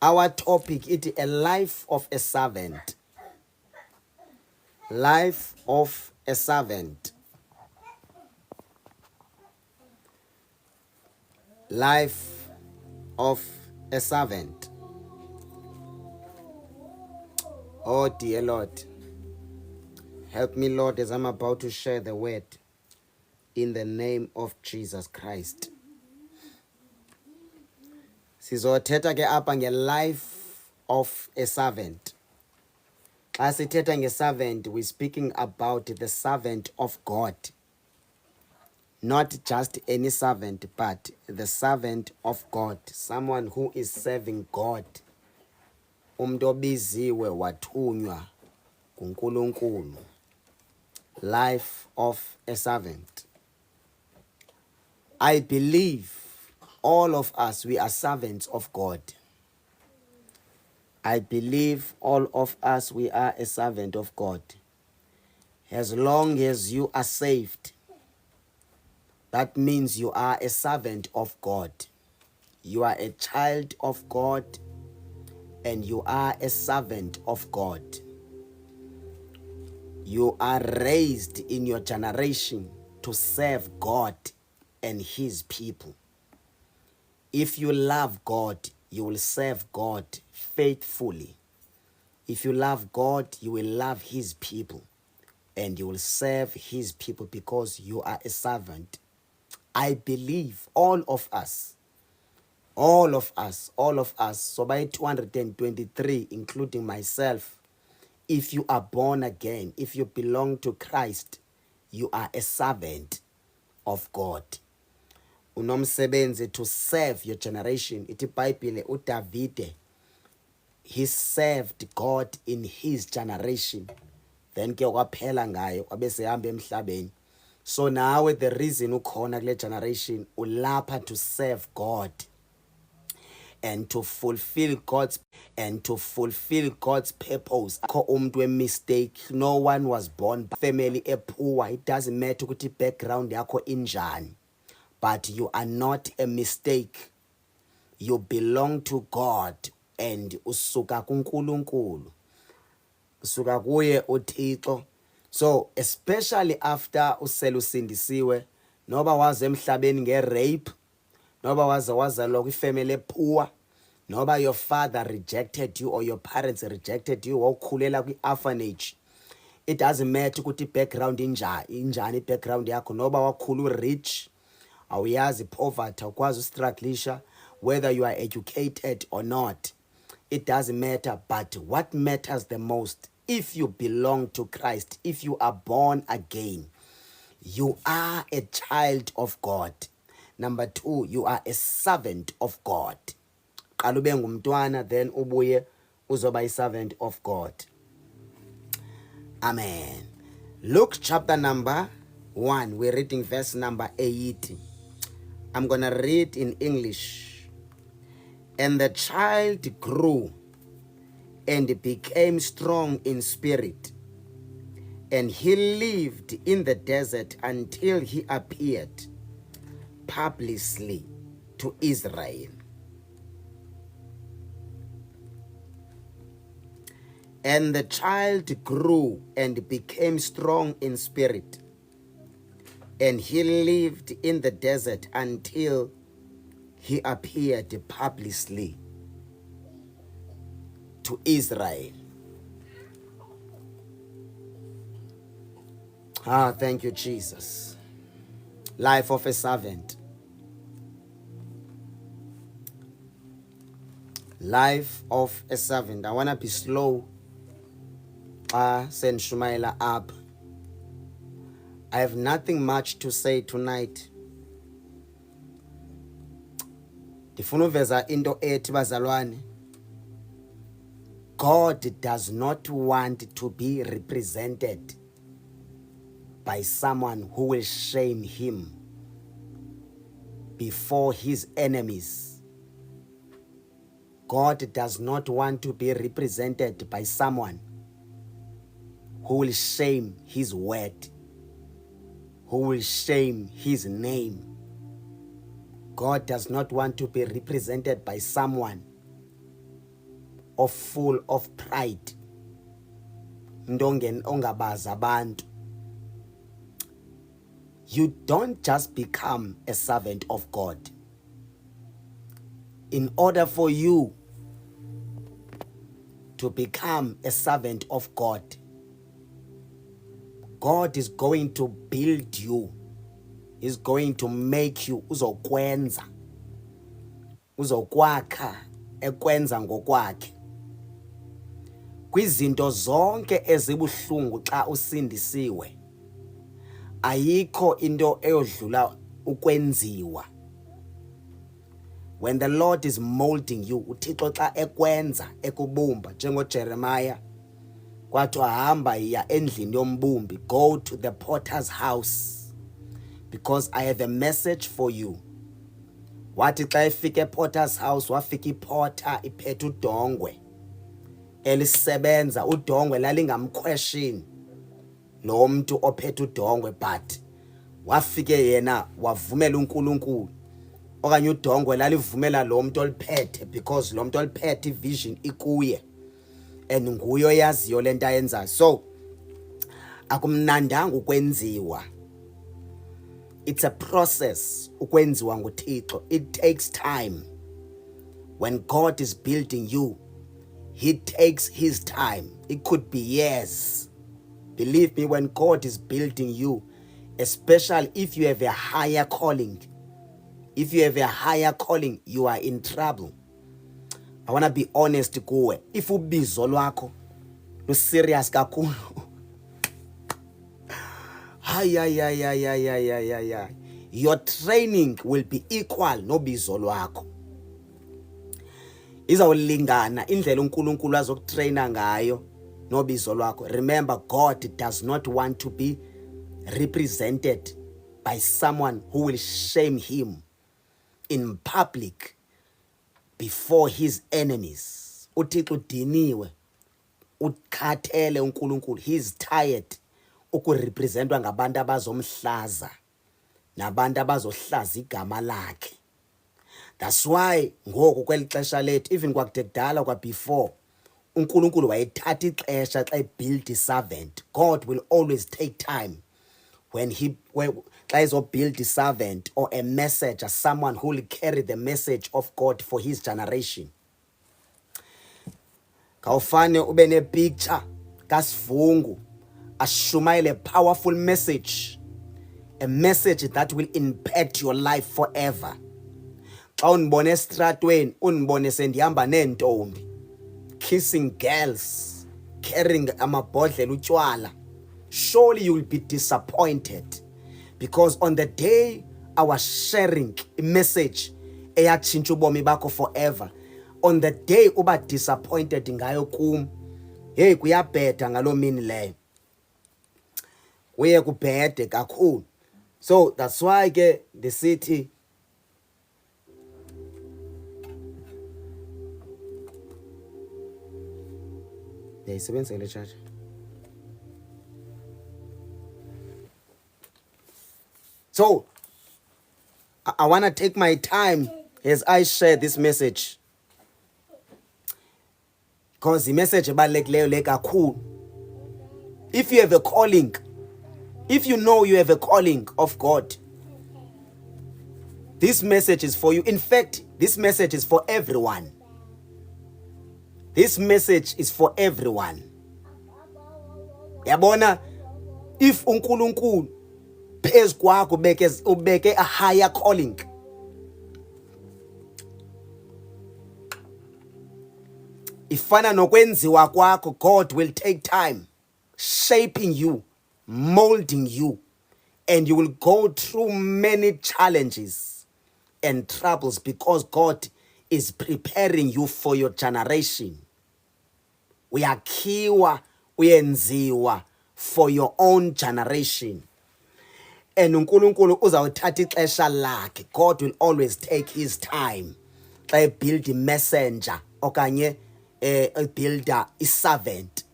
Our topic is a life of a servant. Life of a servant. Life of a servant. Oh dear Lord, help me, Lord, as I'm about to share the word in the name of Jesus Christ. Sizothetha ke apha nge-life of a servant. Xa sithetha nge-servant, we're speaking about the servant of God. Not just any servant, but the servant of God. Someone who is serving God. Umuntu obiziwe wathunywa nguNkulunkulu. Life of a servant. I believe all of us, we are servants of God. I believe all of us, we are a servant of God. As long as you are saved, that means you are a servant of God. You are a child of God, and you are a servant of God. You are raised in your generation to serve God and his people. If you love God, you will serve God faithfully. If you love God, you will love his people, and you will serve his people because you are a servant. I believe all of us, so by 223, including myself, if you are born again, if you belong to Christ, you are a servant of God. Unomsebenzi to serve your generation. Ithi iBhayibhile uDavide, he served God in his generation. Then ke kwaphela ngayo kwabe sehamba emhlabeni. So nawe the reason ukhona kule generation ulapha to serve God and to fulfill God's purpose. Akho umuntu we-mistake. No one was born by family poor. It doesn't matter ukuthi background yakho injani, but you are not a mistake. You belong to God, and usuka kuNkulunkulu, usuka kuye uThixo. So especially after uselusindisiwe, noba waze emhlabeni nge-rape, noba wazalwa kwifamily poor, noba your father rejected you or your parents rejected you, wawukhulela kwi-orphanage, it doesn't matter ukuthi background injani background yakho, noba wakhula rich, awuyazi poverty, awukwazi ustrugglisha, whether you are educated or not, it doesn't matter. But what matters the most, if you belong to Christ, if you are born again, you are a child of God. Number two, you are a servant of God. Qala ube ngumntwana, then ubuye uzoba i-servant of God. Amen. Luke chapter number 1, we're reading verse number 8. I'm going to read in English. And the child grew and became strong in spirit, and he lived in the desert until he appeared publicly to Israel. And the child grew and became strong in spirit, and he lived in the desert until he appeared publicly to Israel. Thank you, Jesus. Life of a servant. Life of a servant. I want to be slow. Send Shumaila up. I have nothing much to say tonight. Ndifuna uveza into ethi bazalwane. God does not want to be represented by someone who will shame him before his enemies. God does not want to be represented by someone who will shame his word, who will shame his name. God does not want to be represented by someone or full of pride. Ndongen ongabaza abantu. You don't just become a servant of God. In order for you to become a servant of God, God is going to build you. He's going to make you uzokwenza. Uzokwakha ekwenza ngokwakhe. Kwizinto zonke ezibuhlungu xa usindisiwe, ayikho into eyodlula ukwenziwa. When the Lord is molding you, uThixo xa ekwenza ekubumba njengoJeremiah kwathiwa hamba iya endlini yombumbi, go to the potter's house because I have a message for you. Wathi xa efika epotter's house wafika ipotter iphethe udongwe elisebenza. Udongwe lalingamquestion lo muntu ophethe udongwe, but wafike yena wavumela uNkulunkulu, okanye udongwe lalivumela lo muntu oliphethe because lo muntu oliphethe ivision ikuye and nguyo yaziyo lento ayenzayo. So akumnandanga ukwenziwa. It's a process ukwenziwa nguThixo. It takes time. When God is building you, He takes His time. It could be years. Believe me, when God is building you, especially if you have a higher calling, you are in trouble. I want to be honest kuwe. If ubizo lwakho lu serious kakhulu, your training will be equal nobizo lwakho. Izawulingana indlela uNkulunkulu azokutraina ngayo nobizo lwakho. Remember, God does not want to be represented by someone who will shame him in public before his enemies. uThixo udiniwe, ukhathele uNkulunkulu. He is tired ukurepresentwa ngabantu abazomhlaza nabantu abazohlaza igama lakhe. That's why ngoku kweli xesha lethu, even kwakudala kwa before, uNkulunkulu wayethatha ixesha xa build servant. God will always take time when xa ezobuild servant or a messenger, someone who will carry the message of God for his generation. Kawufane ube ne picture kaSivungu ashumayele a powerful message, a message that will impact your life forever. Xa unibone estratweni, unibone sendihamba nentombi, kissing girls, carrying amabhodlela utywala, surely you will be disappointed, because on the day I was sharing a message eyatshintsha ubomi bakho forever, on the day uba disappointed ngayo kum, hey, kuyabheda ngaloo mini leyo, kuye kubhede kakhulu. So that's why ke the city yayisebenzele church. So I want to take my time as I share this message, because the message ebalulekileyo le kakhulu. If you have a calling, if you know you have a calling of God, this message is for you. In fact, this message is for everyone. This message is for everyone. Yabona, if uNkulunkulu phezu kwakho ubeke a higher calling, ifana nokwenziwa kwakho, God will take time shaping you, molding you, and you will go through many challenges and troubles because God is preparing you for your generation. Uyakhiwa, uyenziwa for your own generation. And uNkulunkulu uzawuthatha ixesha lakhe. God will always take his time. Xa build a messenger okanye builder, a servant.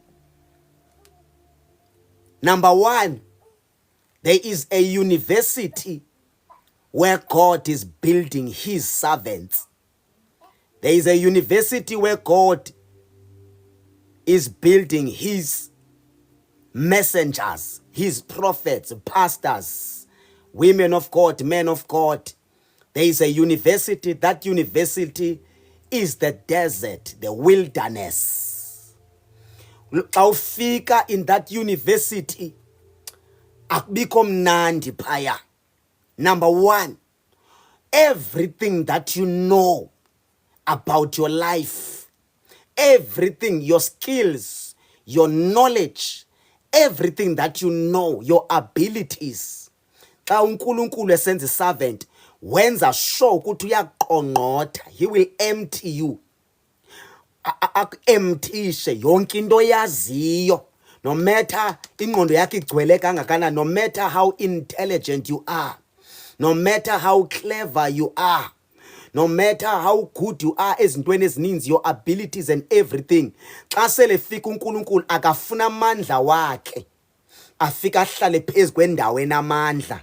Number one, there is a university where God is building his servants. There is a university where God is building his messengers, his prophets, pastors, women of God, men of God. There is a university. That university is the desert, the wilderness. Xa ufika in that university, akubikho mnandi phaya. Number one, everything that you know about your life, everything, your skills, your knowledge, everything that you know, your abilities. Xa uNkulunkulu esenza servant, wenza sure ukuthi uyaqongqotha. He will empty you. Emptishe yonke into oyaziyo. No matter ingqondo yakhe igcwele kangakanani, no matter how intelligent you are, no matter how clever you are, no matter how good you are ezintweni ezininzi, your abilities and everything, xa sele fika uNkulunkulu akafuna amandla wakhe afika ahlale phezu kwendawo enamandla.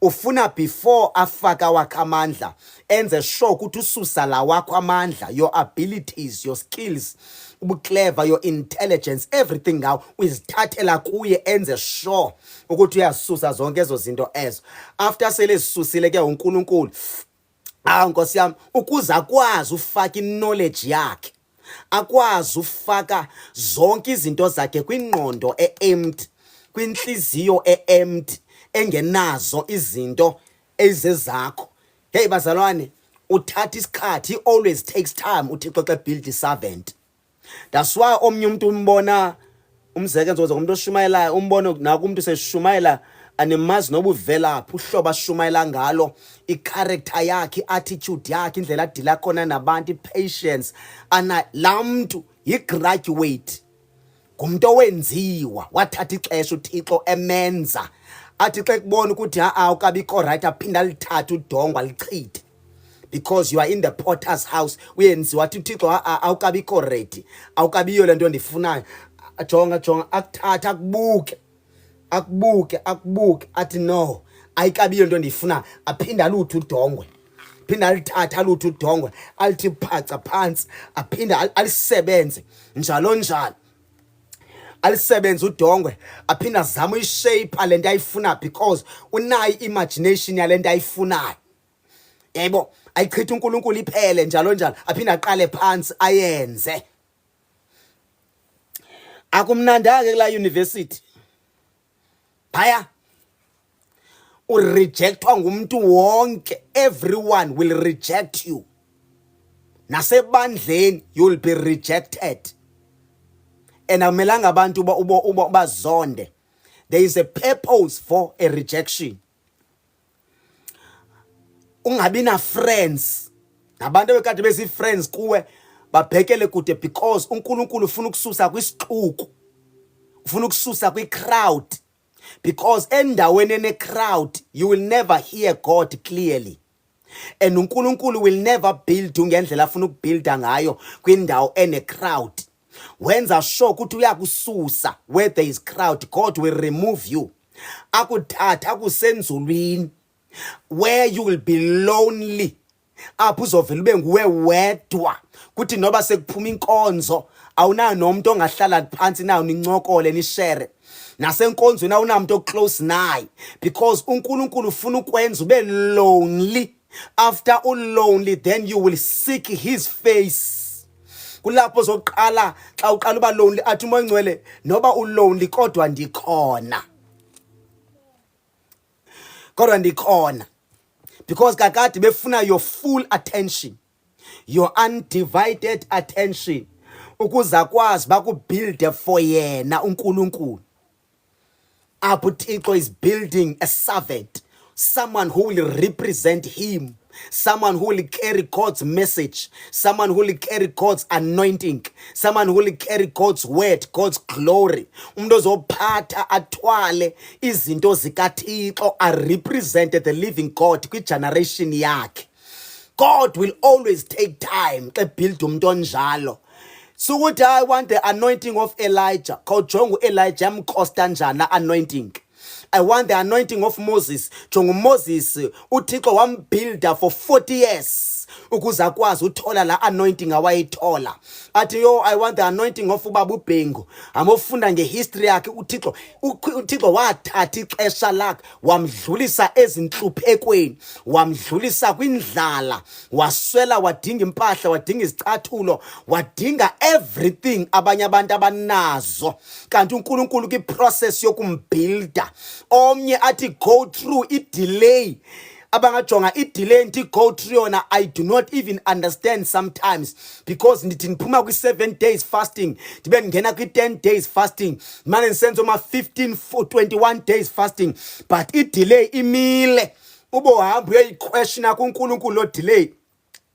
Ufuna before afaka wakhe amandla enze sure ukuthi ususa la wakho amandla, your abilities, your skills, ubuclever, your intelligence, everything ngawo uzithathela kuye, enze sure ukuthi uyasusa zonke ezo zinto ezo. After sele zisusile ke uNkulunkulu, Nkosi yami, ukuze akwazi ufaka knowledge yakhe, akwazi ufaka zonke izinto zakhe kwingqondo empty, kwinhliziyo empty, engenazo izinto ezezakho. Hey bazalwane, uthatha isikhathi. He always takes time uThixo xa build servant. That's why omnye umuntu umbona umzekelo umuntu oshumayelayo, umbona naku umuntu seshumayela animazi noba uvelaphi, uhlobo ashumayela ngalo, i-character yakhe, i-attitude yakhe, indlela adila khona nabantu, i-patience. La mntu yi-graduate, ngumuntu owenziwa, wathatha ixesha uThixo emenza. Athi xa kubona ukuthi awukabikho right, aphinda lithathe udongo alichithe. Because you are in the potter's house, uyenziwa. Athi uThixo awukabikho ready, awukabiyo le nto ndifunayo. Jonga akuthatha akubuke athi no, ayikabiyo into ndiyifuna. Aphinda aluthe udongwe, aphinda alithatha aluthe udongwe, alithi phaca phansi, aphinda alisebenze njalo. Alisebenze udongwe, aphinda azama uyishape le nto ayifuna, because unayo imagination yale nto ayifunayo. Yebo, ayichitha uNkulunkulu iphele njalo, aphinda aqale phansi ayenze. Akumnandanga kula university. Phaya urejectwa ngumuntu wonke. Everyone will reject you. Nasebandleni you will be rejected. And akumelanga abantu bazonde. There is a purpose for a rejection. Ungabi na friends. Nabantu bekade bezi friends kuwe babhekele kude, because uNkulunkulu ufuna ukususa kwisixuku, ufuna ukususa kwi-crowd. Because endaweni ene-crowd you will never hear God clearly. And uNkulunkulu will never build ngendlela afuna ukubuilda ngayo kwindawo ene-crowd. Wenza sure ukuthi uyakususa where there is crowd, God will remove you. Akuthatha akusenzulwini where you will be lonely, apho uzovela ube nguwe wedwa, kuthi noba sekuphuma inkonzo awunayo nomuntu ongahlala phansi nayo nincokole nishare. Nasenkonzweni awunamuntu oclose naye, because uNkulunkulu ufuna ukwenza ube lonely. After lonely, then you will seek his face. Kulapho zoqala xa uqala uba lonely, athi uMoya Ngcwele noba ulonely kodwa ndikhona. Kodwa ndikhona. Because kakade befuna your full attention, your undivided attention, ukuze akwazi bakubuild for yena uNkulunkulu. Apho uThixo is building a servant, someone who will represent him, someone who will carry God's message, someone who will carry God's anointing, someone who will carry God's word, God's glory. Umuntu ozophatha athwale izinto zikaThixo, a represent the living God kwi generation yakhe. God will always take time to build umuntu onjalo. So what I want the anointing of Elijah. Jongu Elijah mkosta njana anointing. I want the anointing of Moses. Jongu Moses uThixo wambuilda for 40 years. ukuze akwazi uthola la anointing awayithola. Athi yo, I want the anointing of ubaba uBhengu. Amofunda ngehistory yakhe. uThixo wathatha ixesha lakhe wamdlulisa ezinhluphekweni, wamdlulisa kwindlala, waswela, wadinga impahla, wadinga izicathulo, wadinga everything abanye abantu abanazo. Kanti uNkulunkulu kwiprocess yokumbuilda, omnye athi go through i-delay. Abangajonga i-delay nti go through yona, I do not even understand sometimes, because ndithi ndiphuma kwi-7 days fasting ndibe ngena kwi-10 days fasting, manje ndisenza oma 15 21 days fasting, but i-delay imile. Ube uhamba uyoyiquestiona kuNkulunkulu lo delay.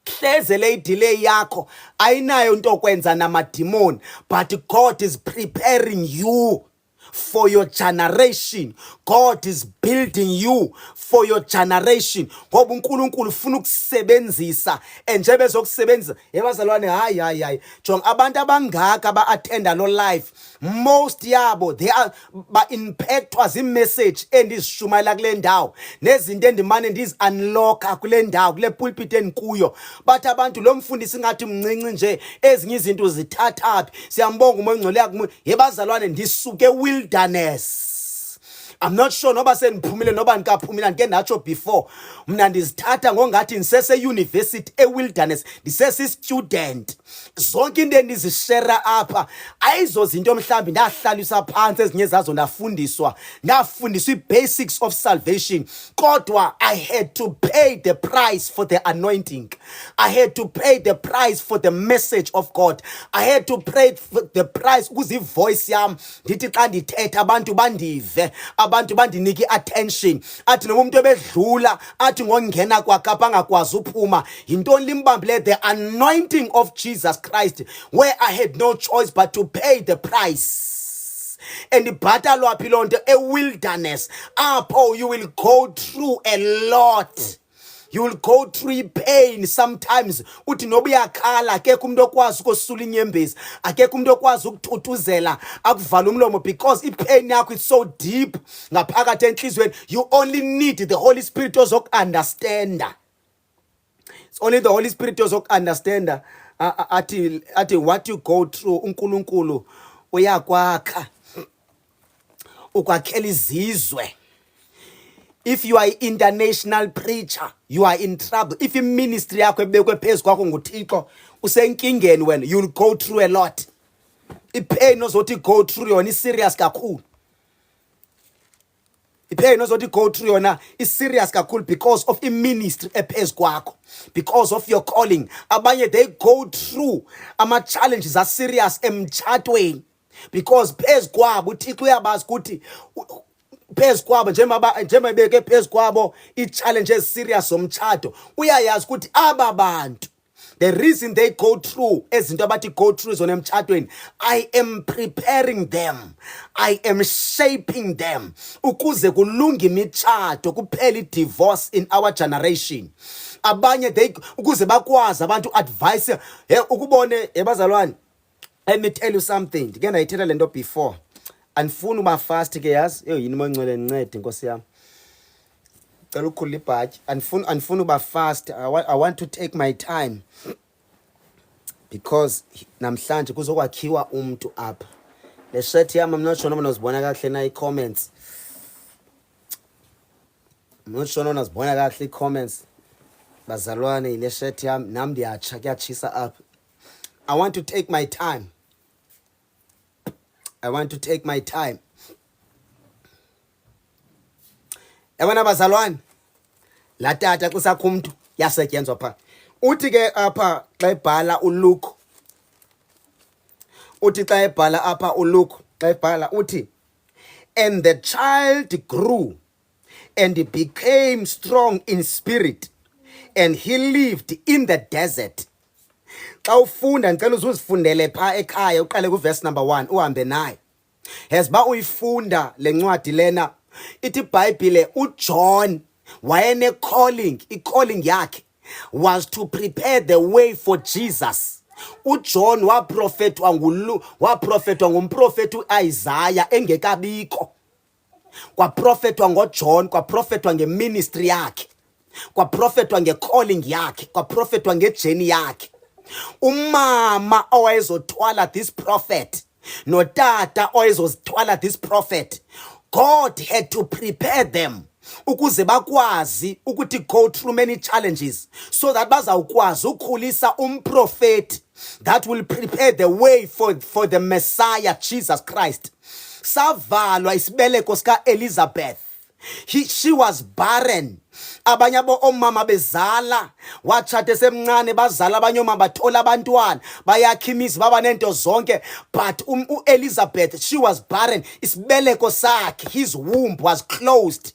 Hleze le delay yakho ayinayo into okwenza namademon, but God is preparing you for your generation. God is building you for your generation. Ngoba uNkulunkulu ufuna ukusebenzisa, enjebe zokusebenzisa yebazalwane. Hayi jonga abantu abangaka ba-attenda lo live, most yabo they are ba-impactwa zi-message endizishumayela kule ndawo, nezinto endimane ndizi-unlocka kule ndawo, kule pulpit endikuyo. Bathi abantu lo mfundisi ngathi mncinci nje, ezinye izinto zithathaphi. Siyambonga umoya ongcwele yakhe. Yebazalwane, ndisuke wilderness. I'm not sure noba seniphumile noba nikaphumile, ndike ndatsho before. Mna ndizithatha ngongathi ndisese-university e-wilderness, ndisesi-student. Zonke into endizishera apha ayizo zinto mhlawumbi ndahlaliswa phansi, ezinye zazo ndafundiswa i-basics of salvation. Kodwa I had to pay the price for the anointing. I had to pay the price for the message of God. I had to pay the price ukuze ivoice yam ndithi xa ndithetha abantu bandive, abantu bandinike attention. Athi noma umuntu ebedlula athi ngongena kwakhe angakwazi uphuma, yintoni limbambile? The anointing of Jesus Christ, where I had no choice but to pay the price. And ibhatalwa phi loo nto? A wilderness. Apho you will go through a lot. You will go through pain sometimes. Uthi noba uyakhala, akekho umuntu okwazi ukosula inyembezi, akekho umuntu okwazi ukuthuthuzela akuvala umlomo, because ipain yakho is so deep ngaphakathi enhlizweni. You only need the Holy Spirit ozoku-understanda. It's only the Holy Spirit ozoku-understanda. Ati what you go through, uNkulunkulu uyakwakha, ukwakhela izizwe. If you are an international preacher, you are in trouble. If your ministry yakho ebekwe phezu kwakho nguThixo, usenkingeni wena, you'll go through a lot. Ipain ozothi go through yona is-serious kakhulu. Ipain ozothi go through yona is-serious kakhulu because of i-ministry ephezu kwakho, because of your calling. Abanye they go through ama-challenges are-serious emtshatweni, because phezu kwabo uThixo uyabazi ukuthi phezu kwabo njengoba beke phezu kwabo i-challenges serious zomtshato, uyayazi ukuthi aba bantu, the reason they go through ezinto abathi go through zona emtshatweni, I am preparing them, I am shaping them ukuze kulunge imitshato, kuphele i-divorce in our generation. Abanye they ukuze bakwazi abantu advice. Ukubone ebazalwane, let me tell you something. Ndike ndayithela lento before. Andifuni uba fast ke yazi. Yini mongcwele ncede Nkosi yami. Cela ukhulula ibhatyi. Andifuni uba fast. I want to take my time, because namhlanje kuzokwakhiwa umuntu apha. Le shirt yami I'm not sure noma nozibona kahle na i-comments. I'm not sure noma nozibona kahle i-comments. Bazalwane, le shirt yami nami ndiyatsha, kuyatshisa apha. I want to take my time. I want to take my time. Yabona bazalwane, la tata kusakho umuntu yasetyenzwa pha. Uthi ke apha xa ebhala uLuke. Uthi xa ebhala apha uLuke, xa ebhala uthi, and the child grew and he became strong in spirit, and he lived in the desert. Xa ufunda ngicela uzifundele pha ekhaya, uqale ku verse number 1 uhambe naye. Hezba uyifunda lencwadi lena, ithi iBhayibhile uJohn wayene calling, i-calling yakhe was to prepare the way for Jesus. uJohn waprofetwa ngumprofeti uIsaiah engekabikho. Kwaprofetwa ngoJohn, kwaprofetwa ngeministry yakhe. kwaprofetwa ngecalling yakhe, kwaprofetwa ngejeni yakhe. Umama owayezothwala this prophet notata owayezozithwala this prophet, God had to prepare them ukuze bakwazi ukuthi go through many challenges so that bazawukwazi ukukhulisa umprofeti that will prepare the way for the Messiah Jesus Christ. Savalwa isibeleko sika Elizabeth. She was barren. Abanye omama bezala watshate semncane bazala abanye omama bathola abantwana bayakha imizi baba nento zonke, but Elizabeth, she was barren. Isibeleko sakhe, his womb was closed.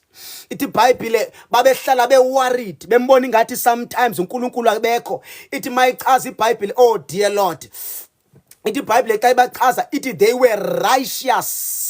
Ithi iBhayibhile babehlala be-worried bembona ingathi sometimes uNkulunkulu akekho. Ithi mayichaza iBhayibhile, oh dear Lord, ithi iBhayibhile xa ibachaza ithi they were righteous.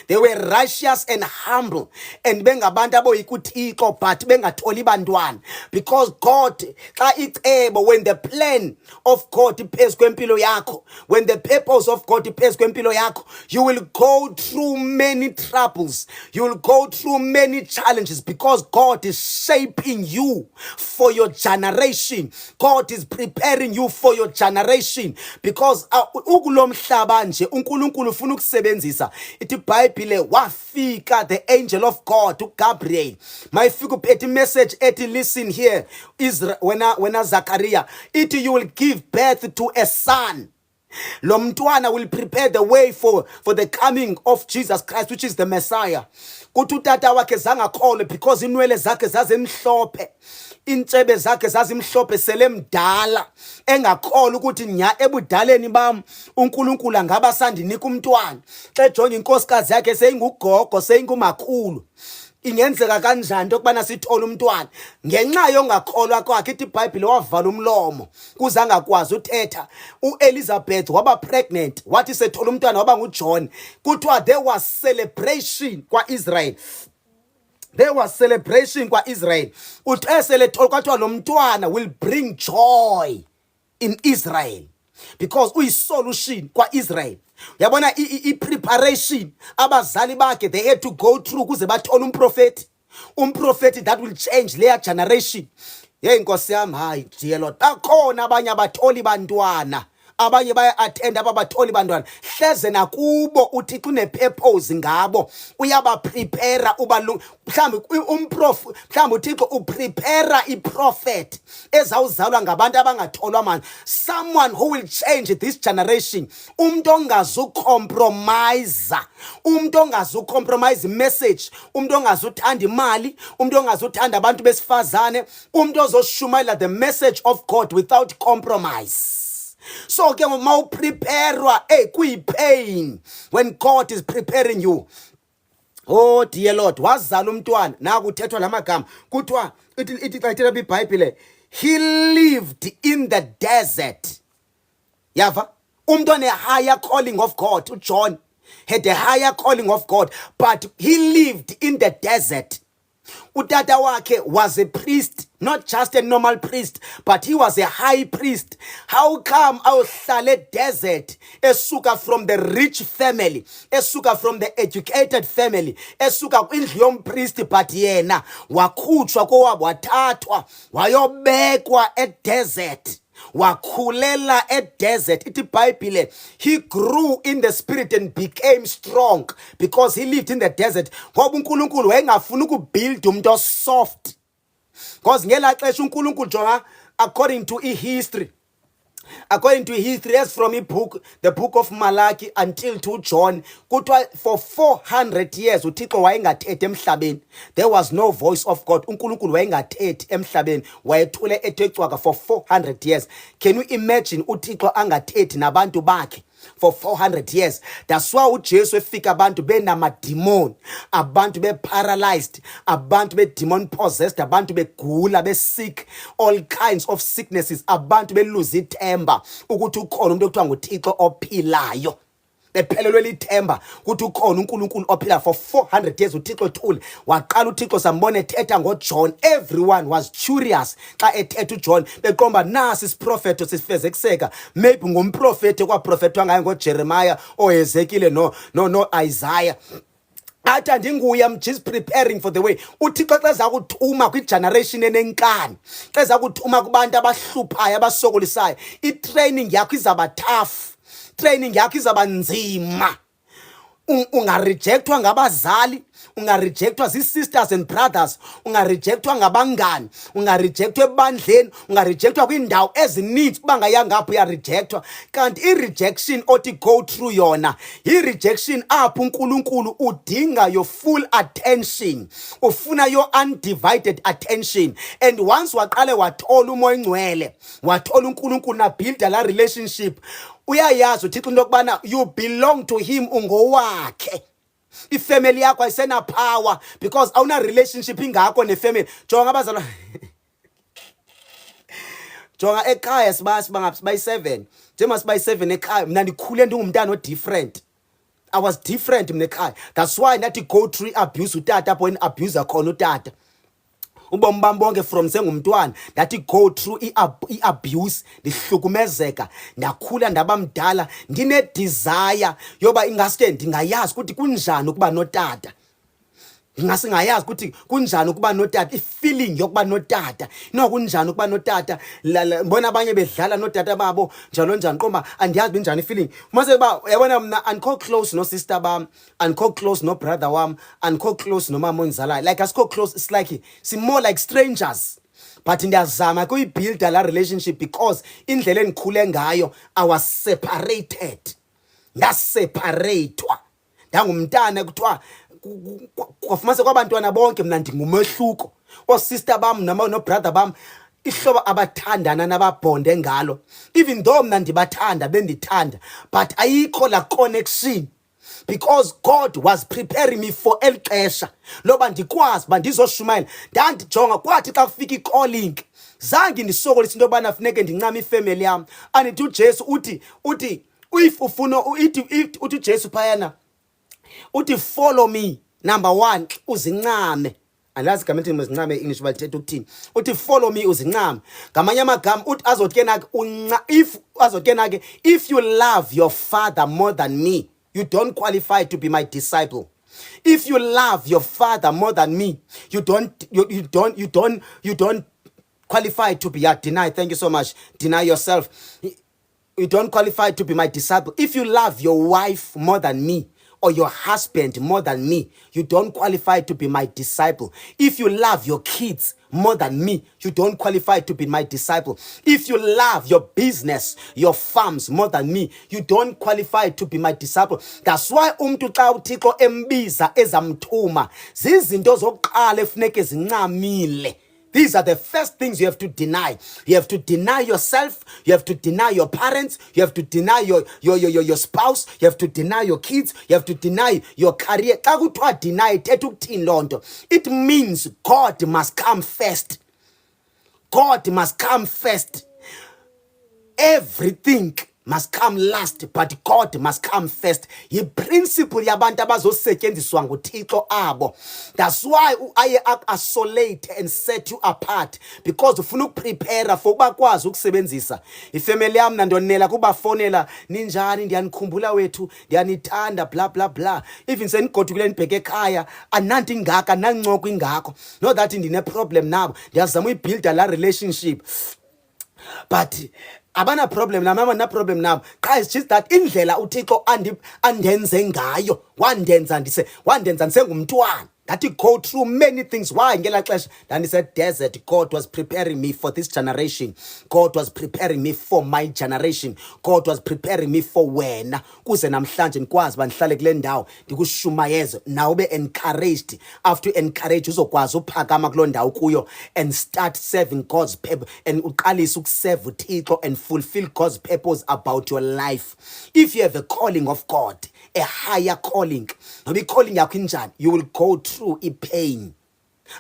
They were righteous and humble, and bengabantu aboyikuthixo but bengatholi bantwana, because God xa icebo, when the plan of God iphezu kwempilo yakho, when the purpose of God iphezu kwempilo yakho, you will go through many troubles, you will go through many challenges, because God is shaping you for your generation. God is preparing you for your generation, because ukulomhlaba nje uNkulunkulu ufuna ukusebenzisa. Ithi iBhayibhile wafika the angel of God to Gabriel, mayifika uphethe message ethi listen here Israel, wena Zachariah, ithi you will give birth to a son. Lo mntwana will prepare the way for the coming of Jesus Christ, which is the Messiah. Kuthi utata wakhe zangakholwe because inwele zakhe zazimhlophe, intshebe zakhe zazimhlophe selemdala, engakholwa ukuthi nya ebudaleni bam uNkulunkulu angaba sandinika umntwana. Xa ejonga inkosikazi yakhe seyingugogo seyingumakhulu, ingenzeka kanjani ukubana sithola umntwana ngenxa yongakholwa kwakhe? Ithi iBhayibhile wavala umlomo kuze angakwazi uthetha. uElizabeth waba pregnant, wathi sethola umntwana waba nguJohn. Kuthiwa there was celebration kwaIsrael. There was celebration kwaIsrael. Uthe selethola kwathiwa lo mntwana will bring joy in Israel, because uyisolution kwaIsrael. Yabona i-preparation abazali bakhe they had to go through kuze bathole umprofeti that will change their generation. Hey Nkosi yami, hayi dear Lord, bakhona abanye abatholi bantwana, abanye baya attend ababatholi bantwana, hleze nakubo uThixo une-purpose ngabo, uyaba prepare mhlawumbe mhlawumbe uThixo uprepare i-prophet ezawuzalwa ngabantu abangatholwa manje, someone who will change this generation. Umuntu ongazucompromise, umuntu ongazucompromise message, umuntu ongazuthanda imali, umuntu ongazuthanda abantu besifazane, umuntu ozoshumayela the message of God without compromise. So ke uma upreparewa kuyi-pain when God is preparing you. Oh dear Lord, wazala umntwana nakuthethwa lamagama kuthiwa ithi xa ithetha iBhayibhile, he lived in the desert. Yava, umuntu one higher calling of God, uJohn had a higher calling of God, but he lived in the desert. Utata wakhe was a priest, not just a normal priest, but he was a high priest. How come awuhlale desert, esuka from the rich family, esuka from the educated family, esuka kwindlu yompriest, but yena wakhutshwa kowabo wathathwa wayobekwa desert, wakhulela desert. Ithi iBhayibhile, he grew in the spirit and became strong because he lived in the desert. Ngoba uNkulunkulu wayengafuna ukubuild umuntu soft, because ngela xesha uNkulunkulu jonga according to history, as from the book of Malachi until to John, kuthiwa for 400 years uThixo wayengathethi emhlabeni. There was no voice of God. uNkulunkulu wayengathethi emhlabeni, wayethule ethecwaka for 400 years. Can you imagine uThixo angathethi nabantu bakhe for 400 years? That's why uJesu efika abantu benamademon, abantu be-paralyzed, abantu be-demon possessed, abantu begula, be-sick, all kinds of sicknesses, abantu beluze ithemba ukuthi ukhona umuntu okuthiwa nguThixo ophilayo. Bephelelwe lithemba ukuthi ukhona uNkulunkulu ophila. For 400 years uThixo ethule, waqala uThixo sambona ethetha ngoJohn. Everyone was curious xa ethetha uJohn, beqomba nasi isiprofeto sifezekuseka, maybe ngumprofeti kwaprofethwa ngaye ngoJeremiah, oHezekiel no Isaiah. athi andinguye, I'm just preparing for the way. uThixo xa eza kuthuma kwigeneration enenkani, xa eza kuthuma kubantu abahluphayo abasokolisayo, i-training yakho izaba tough, training yakho izaba nzima. Ungarejectwa ngabazali, ungarejectwa zii-sisters and brothers, ungarejectwa ngabangani, ungarejectwa ebandleni, ungarejectwa kwiindawo ezininzi kuba ngayangapho uyarejectwa. Kanti i-rejection othi go through yona yi-rejection apho uNkulunkulu udinga your full attention, ufuna your undivided attention. And once waqale wathola umoya oyingcwele, wathola uNkulunkulu nabuilda la relationship, uyayazi uThixo into yokubana you belong to him, ungowakhe. Ifamily yakho ayisena power because awuna relationship ingakho nefamily. Jonga abazalwa jonga ekhaya sibayi-7, njengoba sibayi-7 ekhaya, mina ndikhule ndingumntana different. I was different mina ekhaya. That's why nathi go through abuse utata apho abuse khona utata. Ubomi bami bonke from sengumntwana ndathi go through i-abuse, ndihlukumezeka, ndakhula ndaba mdala ndine-desire yoba ingaske ndingayazi ukuthi kunjani ukuba notata. Ngasingayazi ukuthi kunjani ukuba notata, i-feeling yokuba notata, kunjani ukuba notata. Mbona abanye bedlala notata babo njalo njani, qomba andiyazi benjani i-feeling. Mase ba yabona mina andikho close no sister bam, andikho close no brother wam, andikho close no mama onzalayo, like asikho close, it's like more like strangers. But ndiyazama kuyibuilda la relationship because indlela endikhule ngayo I was separated, ndaseparatwa, ndangumntana kuthiwa kwafumanise kwabantwana bonke mina ndingumehluko. Sister bam no brother bam ihlobo abathandana nababhonde ngalo, even though mina ndibathanda bendithanda, but ayikho la connection because God was preparing me for el xesha loba ndikwazi ba ndizoshumayela. Ndandijonga kwathi xa kufika i-calling zange ndisokolise into yobana funeke ndincame ifamily yam. Anithi uJesu uthi if ufuna uthi uJesu phayana uthi follow me, number 1 uzincame. Alazi igama elithi uzincame e-English balithetha ukuthini. Uthi follow me uzincame. Ngamanye amagama uthi azothi ke if you love your father more than me, you don't qualify to be my disciple. If you love your father more than me, you don't qualify to be deny. Thank you so much. Deny yourself. You don't qualify to be my disciple. If you love your wife more than me, or your husband more than me, you don't qualify to be my disciple. If you love your kids more than me, you don't qualify to be my disciple. If you love your business, your farms more than me, you don't qualify to be my disciple. That's why umntu xa uThixo embiza ezamthuma zizinto zokuqala efuneke zincamile. These are the first things you have to deny. You have to deny yourself. You have to deny your parents. You have to deny your spouse. You have to deny your kids. You have to deny your career. Xa kuthiwa deny ithetha ukuthini loo nto? It means God must come first. God must come first. Everything must come last, but God must come first. Yi-principle yabantu abazosetyenziswa nguThixo abo. That's why aye isolate and set you apart, because ufuna ukuprepare for bakwazi ukusebenzisa. Ifamily yami nandonela kubafonela, ninjani, ndiyanikhumbula wethu, ndiyanithanda bla bla bla. Even senigodukile nibheke ekhaya ananti ingaka nancoko ingako. Not that ndine problem nabo, ndiyazama uyibuilda la relationship. But abana problem na mama na problem nabo. It's just that indlela uThixo andenze ngayo wandenza ndisengumntwana. That you go through many things. Why? Ngela xesha ndandise desert. God was preparing me for this generation. God was preparing me for my generation. God was preparing me for wena. Kuze namhlanje nikwazi bandihlale kule ndawo ndikushumayeze nawe be encouraged. After encourage uzokwazi uphakama kuloo ndawo kuyo and start serving God's purpose and uqalise ukuserve uThixo and fulfill God's purpose about your life. If you have a calling of God, a higher calling, noba calling yakho injani, you will go through a pain.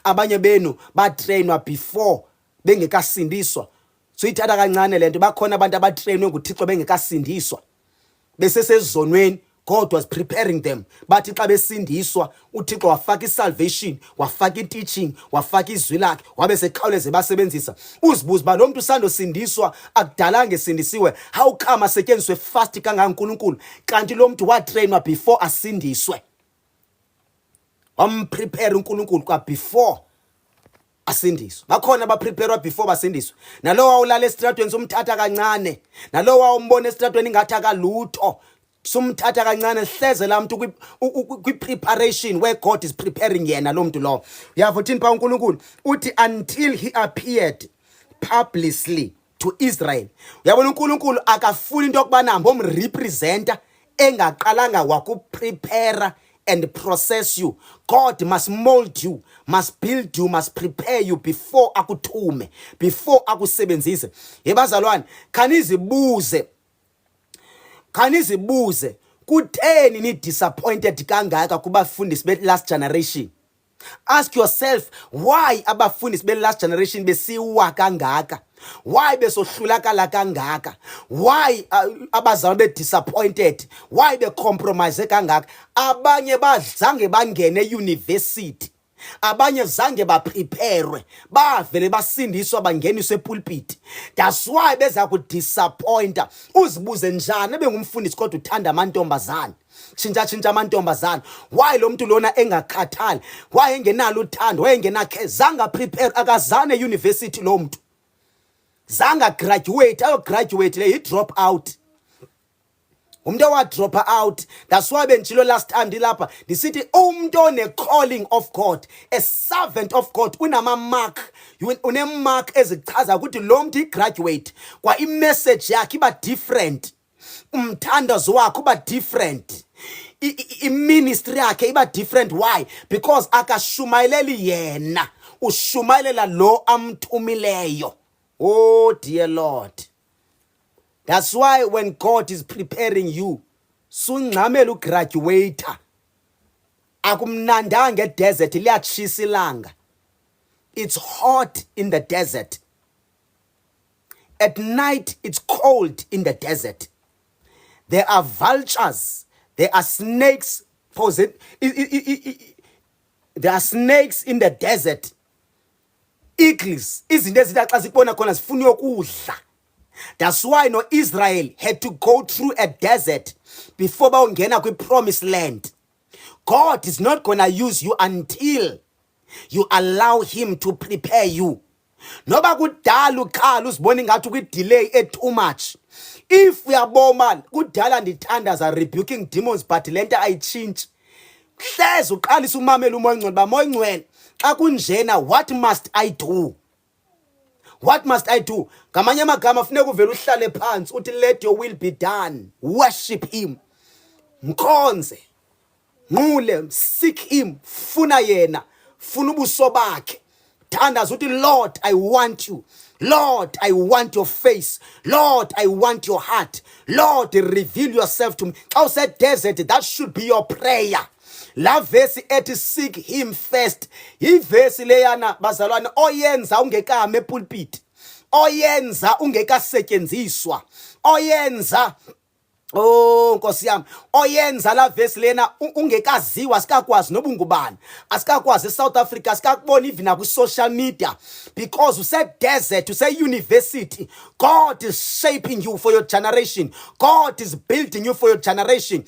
Abanye benu batrainwa before bengekasindiswa. So ithatha kancane lento, bakhona abantu abatrainwe nguThixo bengekasindiswa. Besesezonweni, God was preparing them. Bathi xa besindiswa, uThixo wafaka isalvation, wafaka i-teaching, wafaka izwi lakhe, wabe sekhawuleze basebenzisa. Uzibuza ba lo muntu usandosindiswa akudalanga esindisiwe, how come asetyenziswe fast kangaka uNkulunkulu kanti lo muntu watrainwa before asindiswe? wamprepare uNkulunkulu kwa before asindiswe. Bakhona abaprepare before basindiswe. Nalowa awulala estradweni somthatha kancane, nalowa umbona estradweni ingathi akalutho, sumthatha kancane hleze la muntu kwi preparation where God is preparing yena lo muntu lo. Uyava uthini pha uNkulunkulu? Uthi until he appeared publicly to Israel. Uyabona uNkulunkulu akafuni into yokubana hambe omrepresenta engaqalanga wakuprepare and process you. God must mold you, must build you, must prepare you before akuthume, before akusebenzise. Yebazalwane, khanizibuze kutheni ni disappointed kangaka kubafundisi be last generation. Ask yourself, why abafundisi be last generation besiwa kangaka? Why besohlulakala kangaka? Why abazali be disappointed? Why be compromise kangaka? Abanye bazange bangene university, abanye zange baprepare, bavele basindiswa bangeniswe epulpit. That's why beza ku disappointa. Uzibuze njani ebengumfundisi kodwa uthanda amantombazana? Chincha amantombazana. Why lo muntu lona engakhathali? Why engenalo uthando? Why engenakhe? Zanga prepare, akazane university lo muntu. Zanga graduate, ayo graduate le he drop out. Umuntu wa drop out. That's why benchilo last time dilapha disithi umuntu one calling of God, a servant of God, unama mark, une mark ezichaza ukuthi lo muntu graduate kwa I message yakhe iba different, umthandazo wakhe uba different, I ministry yakhe iba different. Why? Because akashumayeleli yena, ushumayelela lo amthumileyo. Oh dear Lord. That's why when God is preparing you, sungxamela ugraduator. Akumnandanga edesert liyatshisa ilanga. It's hot in the desert. At night it's cold in the desert. There are vultures, there are snakes, there are snakes in the desert. Eagles, izinto ezitha xa zikubona khona zifuna ukudla. That's why no Israel had to go through a desert before bawungena kwi promised land. God is not gonna use you until you allow him to prepare you. Noba kudala ukhala uzibona ngathi ku delay too much. If uyaboma kudala ndithandaza rebuking demons but lento ayichinchi. Hleze uqalisa umamela umoya ngcwele ba moya ngcwele. Xa kunjena, what must I do? What must I do? Ngamanye amagama funeka uvela uhlale phansi uthi let your will be done. Worship him. Mkhonze. Nqule, seek him. Funa yena. Funa ubuso bakhe. Thandaza uthi Lord, I want you. Lord, I want your face. Lord, I want your heart. Lord, reveal yourself to me. Xa use desert, that should be your prayer. La verse ethi seek him first. Ivesi leyana bazalwane oyenza ungekame epulpit. Oyenza ungekasetyenziswa. Oyenza oh Nkosi yami, oyenza la verse lena ungekaziwa, asikakwazi nobungubani. Asikakwazi eSouth Africa, asikakubona even ku social media, because use desert, use university. God is shaping you for your generation. God is building you for your generation.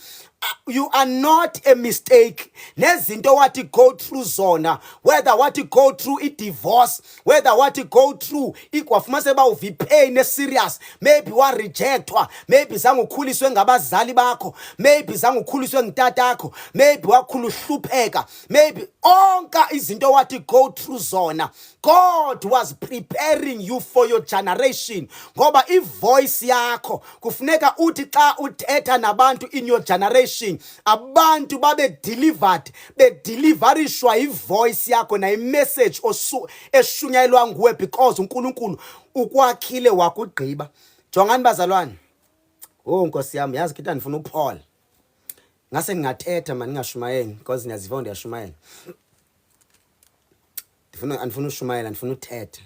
You are not a mistake. Nezinto what you go through zona, whether what you go through it divorce, whether what you go through ikwafumase ba uvi pain serious, maybe wa rejectwa, maybe zangu khuliswe ngabazali bakho, maybe zangu khuliswe ngtatakho, maybe wakhuluhlupheka, maybe onka izinto what you go through zona. God was preparing you for your generation. Ngoba ivoice yakho kufuneka uthi xa uthetha nabantu in your generation, abantu babe delivered, be deliverishwa ivoice yakho na imessage eshunyayelwa nguwe, because uNkulunkulu ukwakhile wakugqiba. Jongani bazalwane. Oh Nkosi yami, yazi kithi andifuna uphola. Ngase ngingathetha manje ngingashumayeli because ngiyaziva ndiyashumayela. Andifuna ushumayela, andifuna uthetha.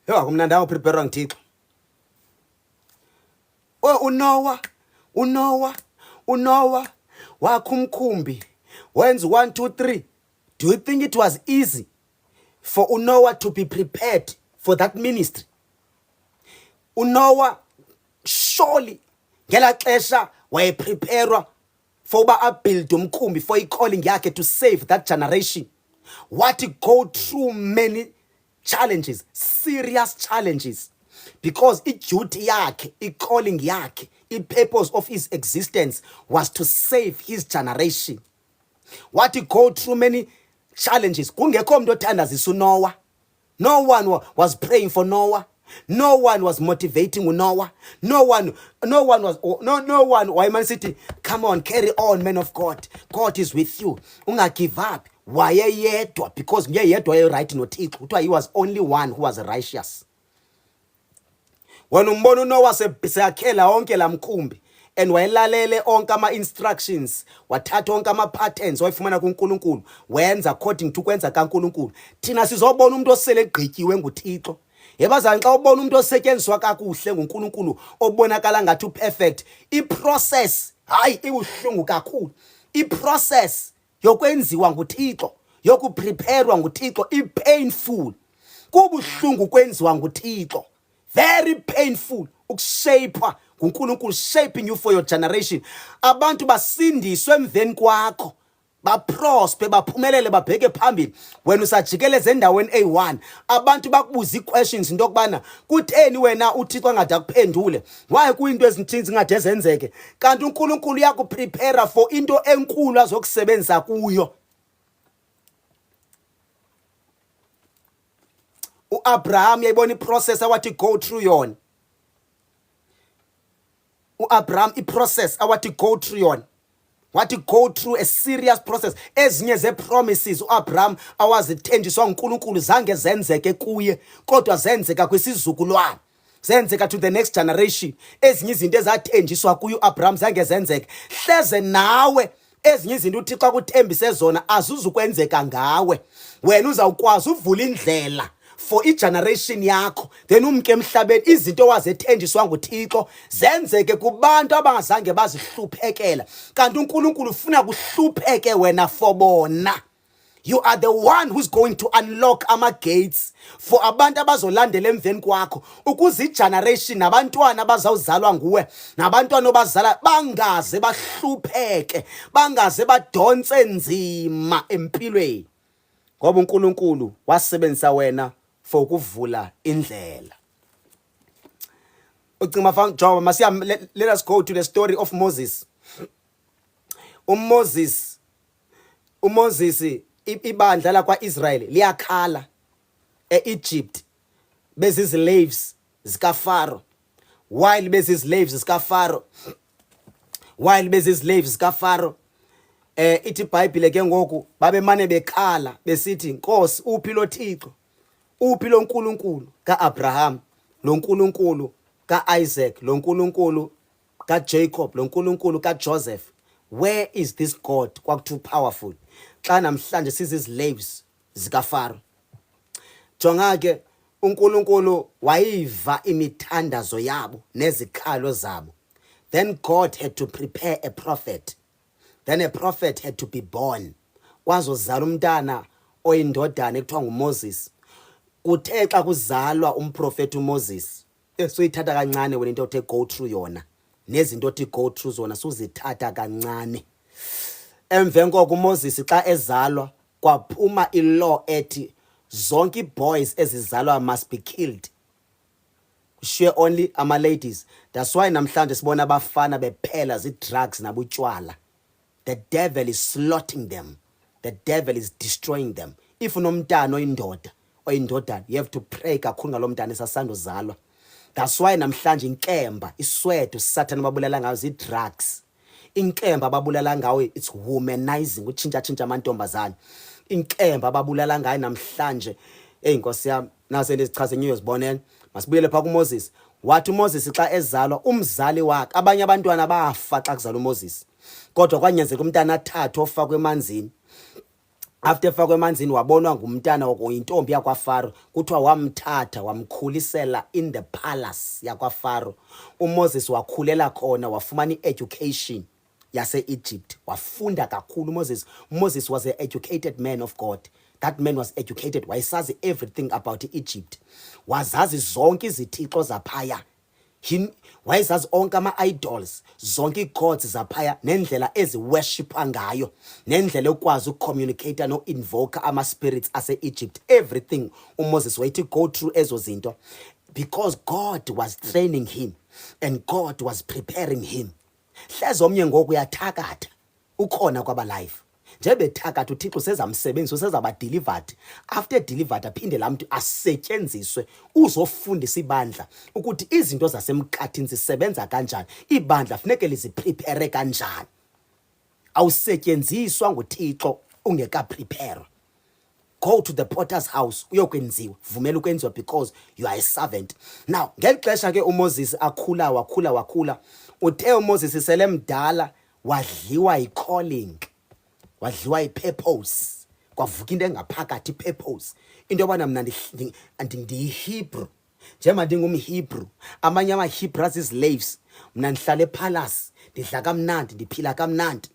Yo akumnanda uprepare ngithixo. Unowa wakhumkhumbi wenza 1 2 3. Do you think it was easy for Unowa to be prepared for that ministry? uNoah surely ngela xesha wayepreparwa for uba abuild umkhumbi for i-calling yakhe to save that generation. What to go through many challenges, serious challenges, because i-duty yakhe, i-calling yakhe, i-purpose of his existence was to save his generation. What to go through many challenges. Kungekho umuntu othandazisa uNoah. No one was praying for Noah. No one was motivating Noah. No one was why man city, come on, carry on, man of God. God is with you. Unga give up. Why yedwa? Because yedwa right nothixo. He was only one who was righteous. When umbona uNoah seyakhela onke lamkhumbi and wayelalele onke ama instructions, wathatha onke ama patterns wayifumana kuNkulunkulu, wenza according to kwenza kaNkulunkulu. Thina sizobona umuntu osele egqityiwe nguThixo. Yebazana xa ubona umuntu osetyenziswa kakuhle nguNkulunkulu obonakala ngathi uperfect, iprocess hayi ibuhlungu kakhulu. Iprocess yokwenziwa nguThixo, yokupreparewa nguThixo ipainful. Kubuhlungu kwenziwa nguThixo. Very painful ukushapewa nguNkulunkulu, shaping you for your generation. Abantu basindiswe emveni kwakho, baprosper, baphumelele, babheke phambili. Wena usajikeleza endaweni eyi-1, abantu bakubuza ii-questions into yokubana kutheni wena uThixo angade akuphendule, why kuyinto ezinthini zingade zenzeke, kanti uNkulunkulu uyakuprepare for into enkulu azokusebenzisa kuyo. U-Abraham yayibona iprocess awathi go through yona. U-Abraham iprocess awathi go through yona. Wathi go through a serious process. Ezinye ze-promises u-Abraham awazithenjiswa nguNkulunkulu zange zenzeke kuye, kodwa zenzeka kwisizukulwane, zenzeka to the next generation. Ezinye izinto ezathenjiswa kuye u-Abraham zange zenzeke. Hleze nawe ezinye izinto uThixo akuthembise zona azuzukwenzeka ngawe. Wena uzawukwazi uvula indlela for i-generation yakho, then umke emhlabeni izinto wazethenjiswa nguThixo zenzeke kubantu abangazange bazihluphekela, kanti uNkulunkulu ufuna kuhlupheke wena for bona. You are the one who's going to unlock ama gates for abantu abazolandela emveni kwakho, ukuze i-generation nabantwana abazawuzalwa nguwe nabantwana obazala bangaze bahlupheke, bangaze badonse nzima empilweni, ngoba uNkulunkulu wasebenzisa wena for ukuvula indlela. Let us go to the story of Moses. Moses ibandla lakwa-Israyeli liyakhala e-Egypt bezislaves zikaFaro. While bezislaves zikaFaro, ithi iBhayibhile ke ngoku babemane bekhala besithi, Nkosi, uphi lo Thixo? Uphi lo Nkulunkulu ka-Abraham, lo Nkulunkulu ka-Isaac, lo Nkulunkulu kaJacob, lo Nkulunkulu kaJoseph? Where is this God? Kwaku-too powerful. Xa namhlanje sizislaves zikaFaro. Jonga ke uNkulunkulu wayiva imithandazo yabo nezikhalo zabo. Then God had to prepare a prophet. Then a prophet had to be born. Kwazozala umntana oyindodana ekuthiwa nguMoses. Kuthe xa kuzalwa umprofeti uMoses, soyithatha kancane wena into othe go through yona, nezinto othi go through zona suzithatha kancane. Emveni koko uMoses xa ezalwa kwaphuma ilaw ethi zonke boys ezizalwa must be killed, share only ama ladies. That's why namhlanje sibona abafana bephela zi-drugs nabutywala. The devil is slaughtering them. The devil is destroying them. If unomntana oyindoda oyindodana, you have to pray kakhulu ngalo mntana esasandozalwa. That's why namhlanje inkemba, iswedo Satan babulala ngayo zi-drugs. Inkemba babulala ngayo it's womanizing, utshintsha amantombazana. Inkemba babulala ngayo namhlanje, Nkosi yami, nase ndizichaze ngiyo zibonela. Masibuyele pha kuMoses. Wathi uMoses xa ezalwa umzali wakhe, abanye abantwana bafa xa kuzalwa uMoses, kodwa kwanyanzeka umntana athathu ofakwe emanzini. After efakwe emanzini wabonwa ngumntana oyintombi yakwaFaro, kuthiwa wamthatha wamkhulisela in the palace yakwaFaro. uMoses wakhulela khona, wafumana i-education yase-Egypt, wafunda kakhulu uMoses. Moses was an educated man of God. That man was educated, wayesazi everything about Egypt, wazazi zonke izithixo zaphaya. wayezazi onke ama-idols, zonke ii-gods zaphaya, nendlela eziworshipa ngayo, nendlela ekwazi ukucommunicate no-invoke ama-spirits ase-Egypt. Everything uMoses wayethi go through ezo zinto because God was training him and God was preparing him. Hleze omnye ngoku uyathakatha ukhona kwaba-life. Njebethakatha uThixo sezamsebenzisa, usezaba-delivered. After delivered aphinde laa mntu asetyenziswe uzofundisa ibandla ukuthi izinto zasemkhathini zisebenza kanjani, ibandla funeke liziprepare kanjani. Awusetyenziswa nguThixo ungekaprepare. Go to the potter's house uyokwenziwa, vumela ukwenziwa because you are a servant. Now ngeli xesha ke uMoses wakhula uthe uMoses selemdala wadliwa yi-calling, wadliwa yi-purpose, kwavuka into engaphakathi, i-purpose. Into yobana mna ndiyi-Hebrew, njengoba ndingumHebrew, amanye ama-Hebrews slaves, mna ndihlala epalace, ndidla kamnandi, ndiphila kamnandi.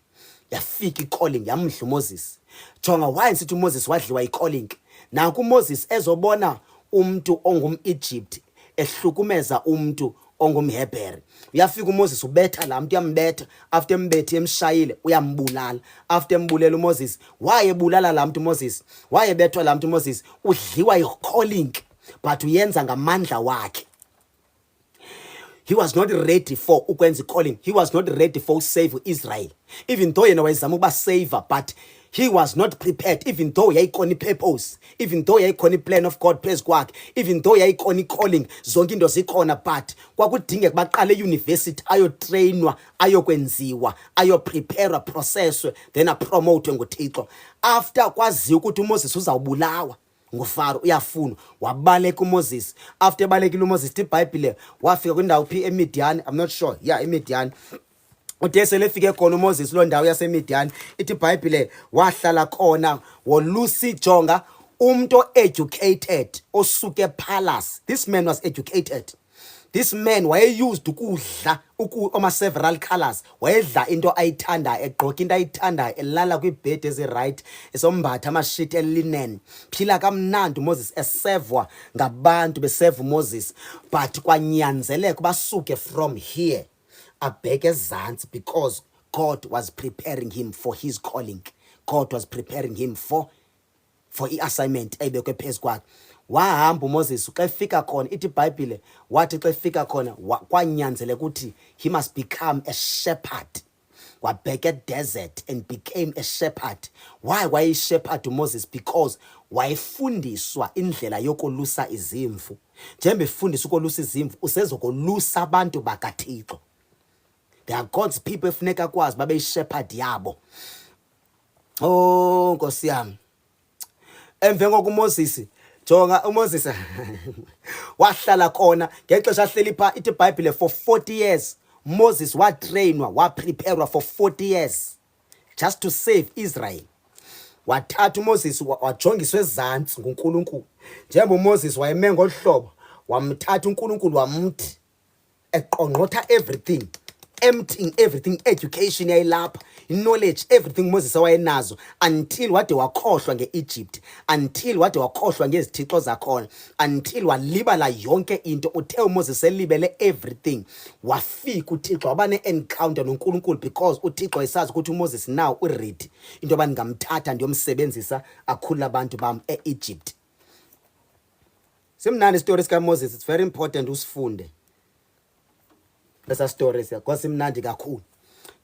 Yafika i-calling yamdla uMoses. Jonga why nsithi uMoses wadliwa yi-calling. Nanku uMoses ezobona umntu ongum-Egypt ehlukumeza umntu ongumHebhere. Uyafika uMoses ubetha laa mntu, uyambetha, after embethe emshayile uyambulala. After embulela uMoses, wayebulala laa mntu uMoses, wayebethwa laa mntu uMoses, udliwa yi-calling but uyenza ngamandla wakhe. He was not ready for ukwenza calling. He was not ready for save Israel. Even though yena wayezama ukuba saver, but he was not prepared. Even though yayikhona purpose, even though yayikhona plan of God phezu kwakhe, even though yayikhona calling, zonke into zikhona, but kwakudingeka baqale university ayotrainwa, ayokwenziwa, ayoprepare, processwe, then apromote nguThixo. After kwaziwa ukuthi uMoses uzawubulawa nguFaro, uyafunwa, wabaleka uMoses. After ebalekile uMoses, iBhayibhile wafika kwindawo phi eMidian, I'm not sure, yeah, eMidian. Uthe selefike khona uMoses lo ndawo yaseMidian, ithi iBhayibhile wahlala khona wolusi. Jonga umuntu educated osuke palace. This man was educated. This man wayeyused ukudla several colors, wayedla into ayithanda, egqoka into ayithanda, elala kwibed ezi-right, esombatha amashiti elinen, phila kamnandi uMoses esevwa ngabantu beseva uMoses. But kwanyanzeleka basuke from here abheke ezantsi because God was preparing him for his calling. God was preparing him for i-assignment ayibekwe phezu kwakhe. Wahamba uMoses, xa efika khona ithi iBhayibhile wathi xa efika khona kwanyanzeleka ukuthi he must become a shepherd. Wabheka e-desert and became a shepherd. Why wayeyi-shepherd uMoses? Because wayefundiswa indlela yokolusa izimvu. Njengoba efundiswa ukolusa izimvu, usezokolusa abantu bakaThixo. There are God's people efuneka kwazi babe yi-shepherd yabo. Oh Nkosi yami, emve ngoku uMoses, jonga uMoses wahlala khona ngexesha ahleli pha, ithi iBhayibhile for 40 years Moses watrainwa, wapreparewa for 40 years just to save Israel. Wathatha uMoses wajongiswa ezantsi nguNkulunkulu. Njengoba uMoses wayeme ngolu hlobo, wamthatha uNkulunkulu wamthi eqongqotha everything, emptying everything, education yayilapha, knowledge, everything Moses awayenazo, until wade wakhohlwa nge-Egypt, until wade wakhohlwa ngezithixo zakhona, until walibala yonke into. Uthe uMoses elibele everything, wafika uThixo waba ne-encounter noNkulunkulu because uThixo esazi ukuthi uMoses now uready into yoba ndingamthatha ndiyomsebenzisa akhulule abantu bam e-Egypt. Simnandi stories kaMoses, it's very important usifunde esa stories because imnandi kakhulu.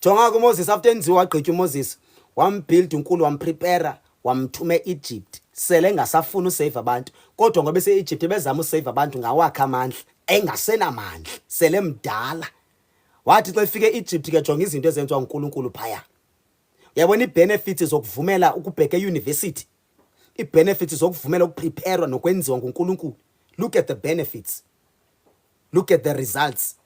Jonga kuMoses, after enziwa wagqitya uMoses, wambuild uNkulunkulu, wamprepare, wamthuma e-Egypt. Sele engasafuna usave abantu, kodwa ngoba ese-Egypt bezama usave abantu ngawakhe amandla, engasenamandla, sele mdala. Wathi xa efike e-Egypt ke jonga izinto ezenziwa uNkulunkulu phaya. Uyabona i-benefits zokuvumela ukubheka e-university, i-benefits zokuvumela ukuprepare nokwenziwa nguNkulunkulu. Look at the benefits, look at the results.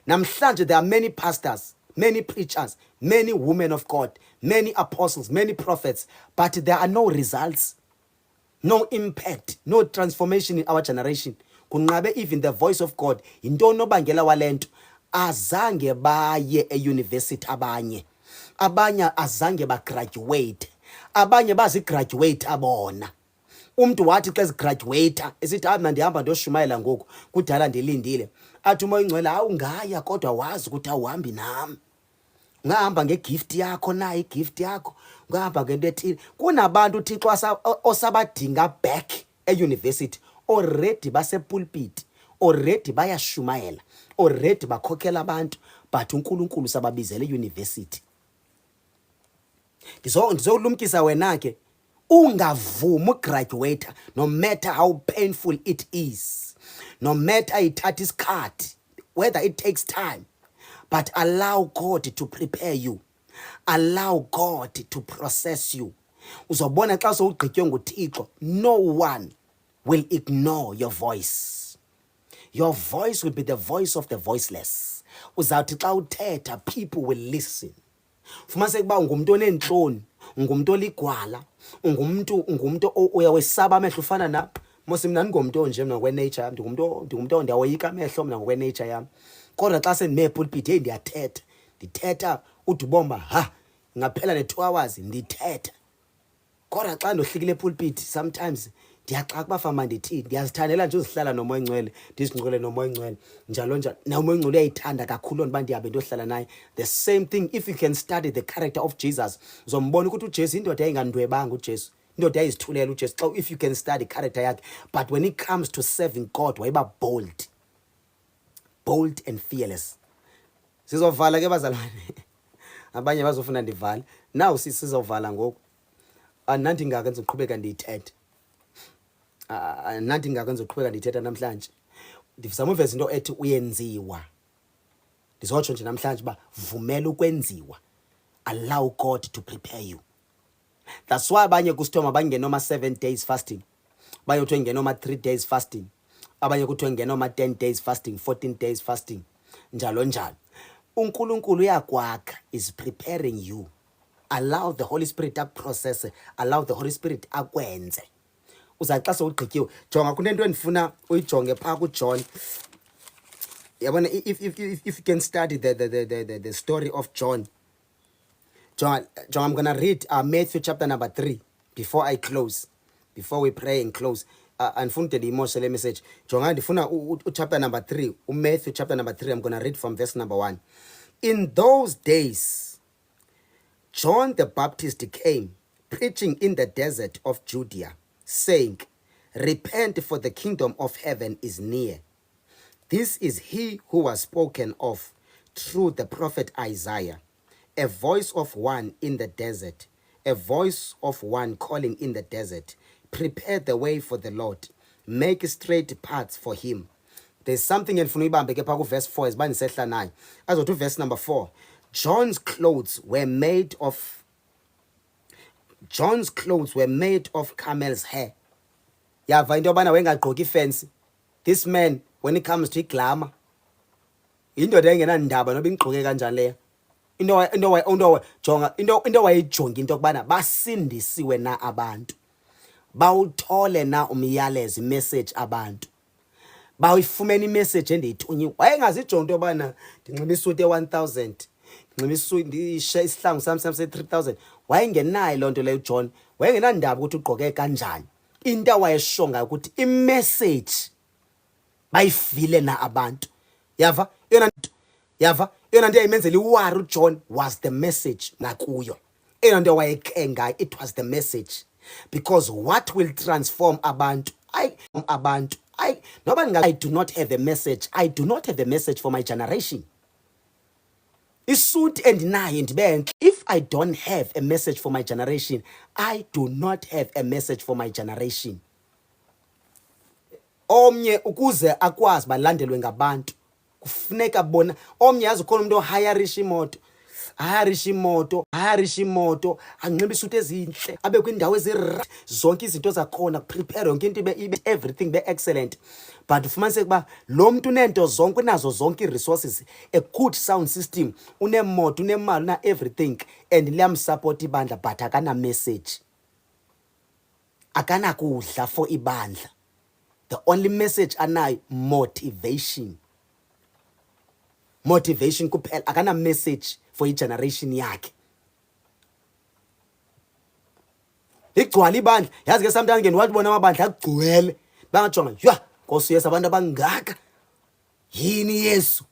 Namhlanje there are many pastors, many preachers, many women of God, many apostles, many prophets, but there are no results, no impact, no transformation in our generation. Kunqabe even the voice of God. Into nobangela walento azange baye e-university, abanye azange ba-graduate, abanye bazi-graduate abona. Umuntu wathi xa sigraduate esithi mna ndihamba ndoshumayela ngoku kudala ndilindile, athi umoya ingcwele awungaya kodwa wazi ukuthi awuhambi nami. Ungahamba ngegift yakho, nayo igift yakho, ungahamba ngento ethile. Kunabantu uThixo osabadinga back euniversity, already basepulpit, already bayashumayela, already bakhokhela abantu, but uNkulunkulu sababizele euniversity. Ndizolumkisa wena ke, ungavumi ugraduate, no matter how painful it is, no matter ithatha isikhathi, whether it takes time, but allow God to prepare you, allow God to process you. Uzobona xa sowugqitywe nguThixo, no one will ignore your voice. Your voice will be the voice of the voiceless. Uzawuthi xa uthetha, people will listen. Fumaniseke uba ungumntu oneentloni, ungumntu oligwala, ungumntu uyawesaba amehlo ufana na mos mna ndingomntu onje mna ngokwenature yam, ndingumntu ndiyawoyika amehlo mna ngokwenature yam. Kodwa xa sendime pulpit ndithetha ude ubomba ngaphela ne-2 hours ndithetha. Kodwa xa ndohlikile pulpit sometimes ndiyaxaka bafama ndithini, ndiyazithandela nje uzihlala nomoya ingcwele, ndizingcwele nomoya ingcwele njalo njalo. Nomoya ingcwele uyayithanda kakhulu nba ndiyabe ndohlala naye. The same thing if you can study the character of Jesus, uzombona ukuthi uJesu indoda yayingandwebanga uJesu, indoda yayizithulela uJesu xa if you can study character yakhe. But when it comes to serving God, wayiba bold and fearless. Sizovala ke bazalwane. Abanye bazofuna ndivale. Now sizovala ngoku. Nanti ngaka ngizoqhubeka ndiyithethe. Nanti ngaka ngizoqhubeka ndiyithetha namhlanje. Ndizama uveza into ethi uyenziwa. Ndizotsho nje namhlanje ba vumela ukwenziwa. Allow God to prepare you. That's why abanye kusithoma bangenoma 7 days fasting. Bayotho ngenoma 3 days fasting. Abanye kuthiwa ngenoma 10 days fasting, 14 days fasting. Njalo njalo. uNkulunkulu uyakwakha, is preparing you. Allow the Holy Spirit to process, allow the Holy Spirit akwenze. Uzaxa sowugqityiwe. Jonga kunento endifuna uyijonge pha kuJohn. Yabona if you can study the story of John. John, I'm going to read Matthew chapter number 3 before I close. Before we pray and close. And fun the emotional message. John, ndifuna chapter number 3. Matthew chapter number 3. I'm going to read from verse number 1. In those days, John the Baptist came, preaching in the desert of Judea, saying, repent, for the kingdom of heaven is near. This is he who was spoken of through the prophet Isaiah, a voice of one in the desert, a voice of one calling in the desert, prepare the way for the Lord, make straight paths for him. There's something in verse 4 is as to verse number 4. John's clothes were made of camel's hair. Yava into yobana wengagqoki fancy. This man, when it comes to glamour, indoda engenandaba noba ingqoke kanjani leyo. Into wayijonga into yokubana basindisiwe na abantu, bawuthole na umyalezo, message abantu, bawuyifumene imessage endiyithunyiwe. Wayengazijonga into yobana ndinxiba isuti e-1000, ndinxiba isuti isihlangu sami se-3000. Wayengenayo loo nto leyo uJohn. Wayengenandaba ukuthi ugqoke kanjani. Into awayesho ngayo ukuthi imessage bayifile na abantu. Yava yona nto yayimenzela iwari uJohn was the message nakuyo. Eyona nto wayekhe ngayo, it was the message. Because what will transform abantu, I do not have a message. I do not have a message for my generation. Isuit endinayo ndibe, if I don't have a message for my generation, I do not have a message for my generation. Omnye ukuze akwazi balandelwe ngabantu kufuneka bona omnye yazi khona umuntu ohayarisha imoto, anxiba isuti ezinhle, abe kwindawo zonke izinto zakhona, prepare yonke into ibe everything be excellent. But ufumaniseke uba lo muntu unento zonke, unazo zonke i-resources, a good sound system, unemoto, unemali, una everything, and liyamsupport ibandla, but akana message, akana kudla for ibandla. The only message anayo motivation kuphela, akana message for i-generation yakhe. igcwala ibandla. Yazi ke sometimes ngene wathi bona amabandla agcwele bangajonga ywa Nkosi Yesu abantu abangaka yini Yesu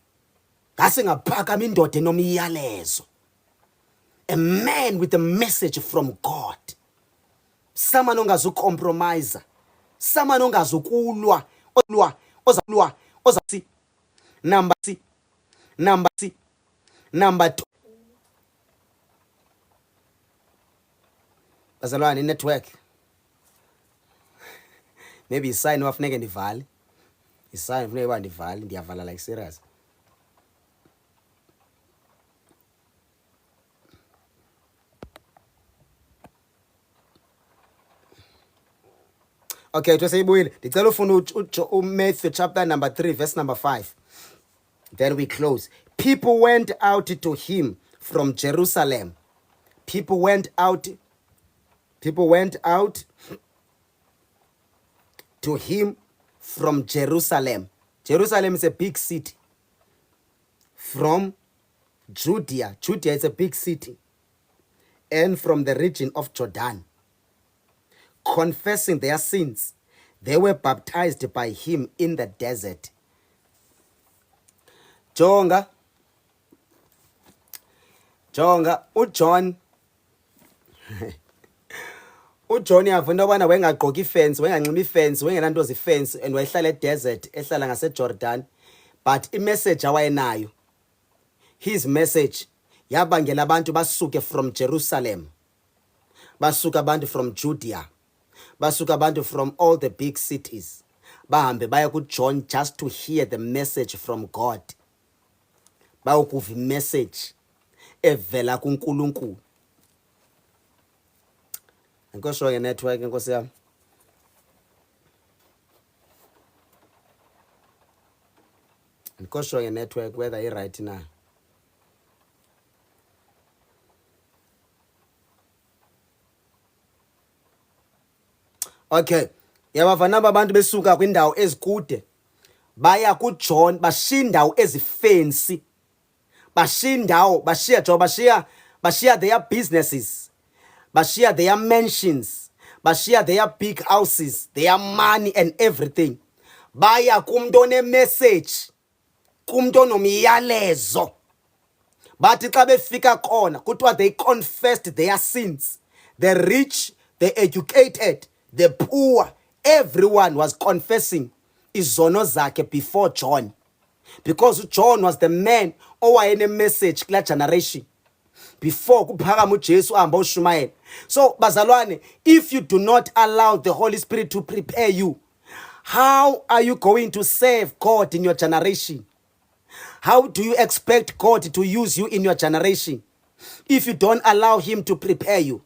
ngase ngaphakama indoda enomiyalezo, a man with a message from God, someone ongazukhompромisa, someone ongazukulwa ozalwa number 2 bazalwane network maybe isign wafuneke ndivale isign funeka uba ndivale ndiyavala like serious. Okay, twaseyibuyile ndicela ufuna Matthew chapter number 3 verse number 5, then we close. People went out to him from Jerusalem. People went out to him from Jerusalem. Jerusalem is a big city. From Judea is a big city. And from the region of Jordan. Confessing their sins, they were baptized by him in the desert. Jonga, uJohn yavuna ubana wengagqoki ifence, wenganxiba ifence, wengenanto zifence, and wayehlala edesert, ehlala ngaseJordan. But imessage awayenayo, his message yabangela abantu basuke from Jerusalem, basuka abantu from Judea, basuka abantu from all the big cities, bahambe baya kuJohn just to hear the message from God, bayokuva imessage evela kuNkulunkulu. Nkosho ke network Nkosi yami. Nkosho ke network whether I right now. Okay, yabavana abantu besuka kwindawo ezikude baya kuJohn, bashiya indawo ezifensi, bashiya their businesses, bashiya their mansions, bashiya their big houses, their money and everything, baya kumuntu one-message, kumuntu onomiyalezo. Bathi xa befika khona kuthiwa they confessed their sins. The rich, the educated, the poor, everyone was confessing izono zakhe before John, because John was the man owayene message kula generation before kuphakama uJesu ahamba ushumayela. So bazalwane, if you do not allow the Holy Spirit to prepare you, how are you going to serve God in your generation? How do you expect God to use you in your generation if you don't allow him to prepare you?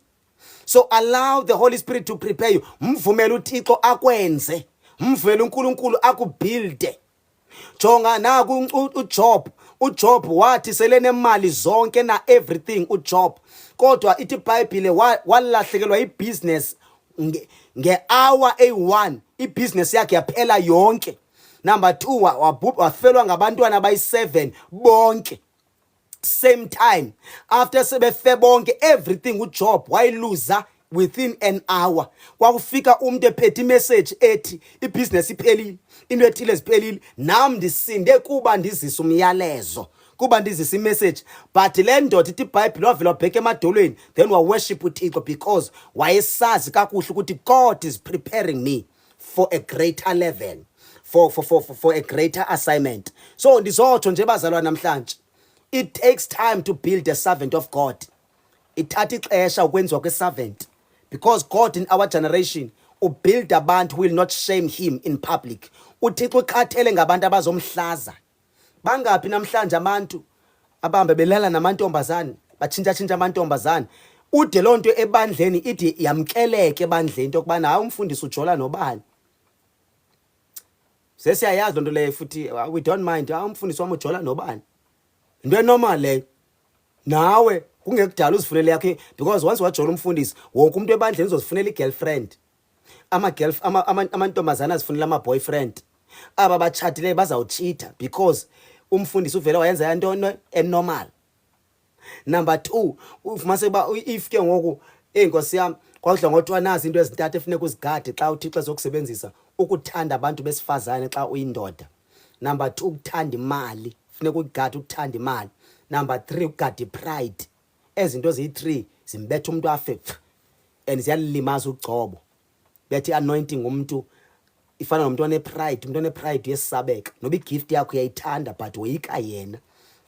So allow the Holy Spirit to prepare you. Mvumela uThixo akwenze, mvumela uNkulunkulu akubuilde. Jonga naku uJob wathi selenemali zonke na everything uJob, kodwa ithi iBhayibhile walahlekelwa ibusiness nge-hour A1, ibusiness yakhe yaphela yonke. Number 2, wafelwa ngabantwana abayi7 bonke same time. After sebefe bonke everything uJob wayiluza within an hour. Kwakufika umuntu ephethe imessage ethi ibusiness iphelile, into ethile ziphelile, nami ndisinde kuba ndizisa umyalezo, kuba ndizisa imessage. But le ndoda ithi iBhayibhile wavela wabheka emadolweni, then worship uThixo because wayesazi kakuhle ukuthi God is preparing me for a greater level, for a greater assignment. So ndizotsho nje bazalwana namhlanje, it takes time to build a servant of God. Ithatha ixesha ukwenziwa kwe-servant, because God in our generation ubuild abantu who will not shame him in public. uThixo uqathele ngabantu abazomhlaza. Bangapi namhlanje abantu abahambe belala namantombazane, batshintsha amantombazane, ude lonto ebandleni ithi yamkeleke ebandleni into kubana hayi umfundisi ujola nobani. Sesiyayazi lonto leyo futhi, we don't mind umfundisi wami ujola nobani. Into enormal leyo. Nawe kungekudala uzifunele yakhe, because once wajola umfundisi wonke umuntu ebandleni uzozifunela igirlfriend. Amantombazana azifunela ama-boyfriend. Aba bachatile bazawucheater because umfundisi uvela wayenza yanto enormal. Number 2, mase ba if ke ngoku Nkosi yami Kwakudla ngothiwa nazi into ezintathu efuneka uzigade xa uThixo ezokusebenzisa: ukuthanda abantu besifazane xa uyindoda. Number 2, ukuthanda imali, funeka ukugade ukuthanda imali. Number 3, ukugade pride. Ezinto eziyi-3 zimbetha umuntu afe and ziyalimaza ugcobo. Bethi anointing umuntu ifana nomuntu one-pride. Umuntu one-pride uyesabeka, noba igift yakho uyayithanda but woyika yena.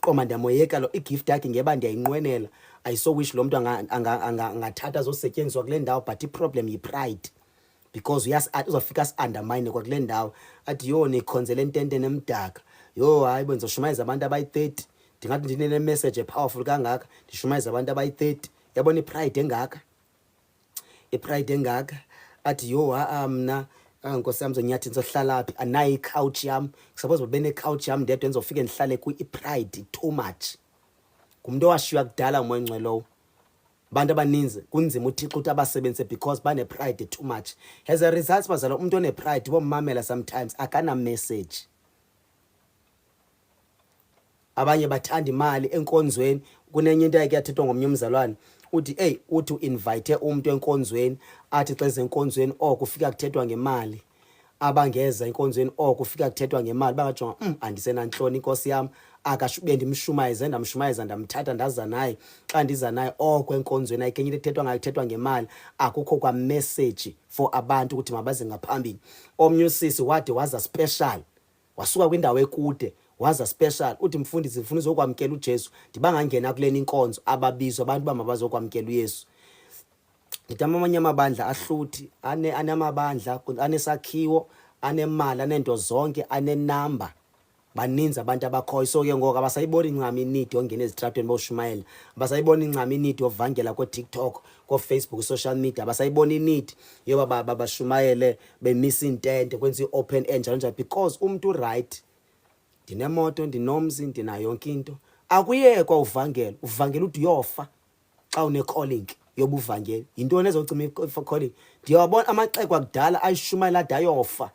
Qoma ndiyamoyeka lo igift yakhe ngeba ndiyayinqwenela. I so wish lo muntu angathatha azosetyenziswa kule ndawo, but i-problem yi-pride, because uzofika asi-undermine kwakule ndawo athi yo nikhonzele entente nemdaka, yo hayi benzoshumayeza abantu abayi-30. Ndingathi ndine-message epowerful kangaka ndishumayeza abantu abayi-30. Yabona i-pride engaka, i-pride engaka. Athi yo mna Nkosi yami zonyathi ndizohlala phi, anayo i-couch yam. Suppose babene-couch yam ndedwa ndizofike ndihlale i-pride too much. Ngumuntu owashiywa kudala umoya ongcwele lowo. Abantu abaninzi kunzima uThixo ukuthi abasebenzise because bane-pride too much. As a result, bazala umuntu one-pride bomamela sometimes akana message. Abanye bathanda imali enkonzweni. Kunenye into yakhe yathethwa ngomnye umzalwane uthi uthi u-invite umuntu enkonzweni, athi xa ezenkonzweni kufika kuthethwa ngemali. Abangeza enkonzweni kufika kuthethwa ngemali, bangajonga andisenantloni inkosi yam, akashube ndimshumayeze, ndamshumayeza ndamthatha ndaza naye. Xa ndiza naye enkonzweni ayikenye into ethethwa ngayo, kuthethwa ngemali, akukho kwa message for abantu ukuthi mabaze ngaphambili. Omnye usisi wade waza special, wasuka kwindawo ekude waza special, uthi mfundisi ndifuna uzokwamkela uJesu, ndibangangena kuleni inkonzo ababizwa abantu bamabazokwamkela uYesu. Nditama amanye amabandla ahluthi anamabandla anesakhiwo, anemali, anento zonke, anenamba. Baninzi abantu abakhoyo. So ke ngoku abasayiboni incama inidi yongena ezitratweni boshumayela, abasayiboni incama inidi yovangela ko-TikTok, ko-Facebook, social media. Abasayiboni inidi yoba babashumayele bemisa intente, kwenza i-open air njalo njalo, because umuntu right. Ndinemoto, ndinomzi, ndinayo yonke into. Akuyekwa uvangela uthi uyofa xa une-calling yobuvangeli. Yintoni ezocima i-calling? Ndiyawabona amaxeko akudala ayishumayela ade ayofa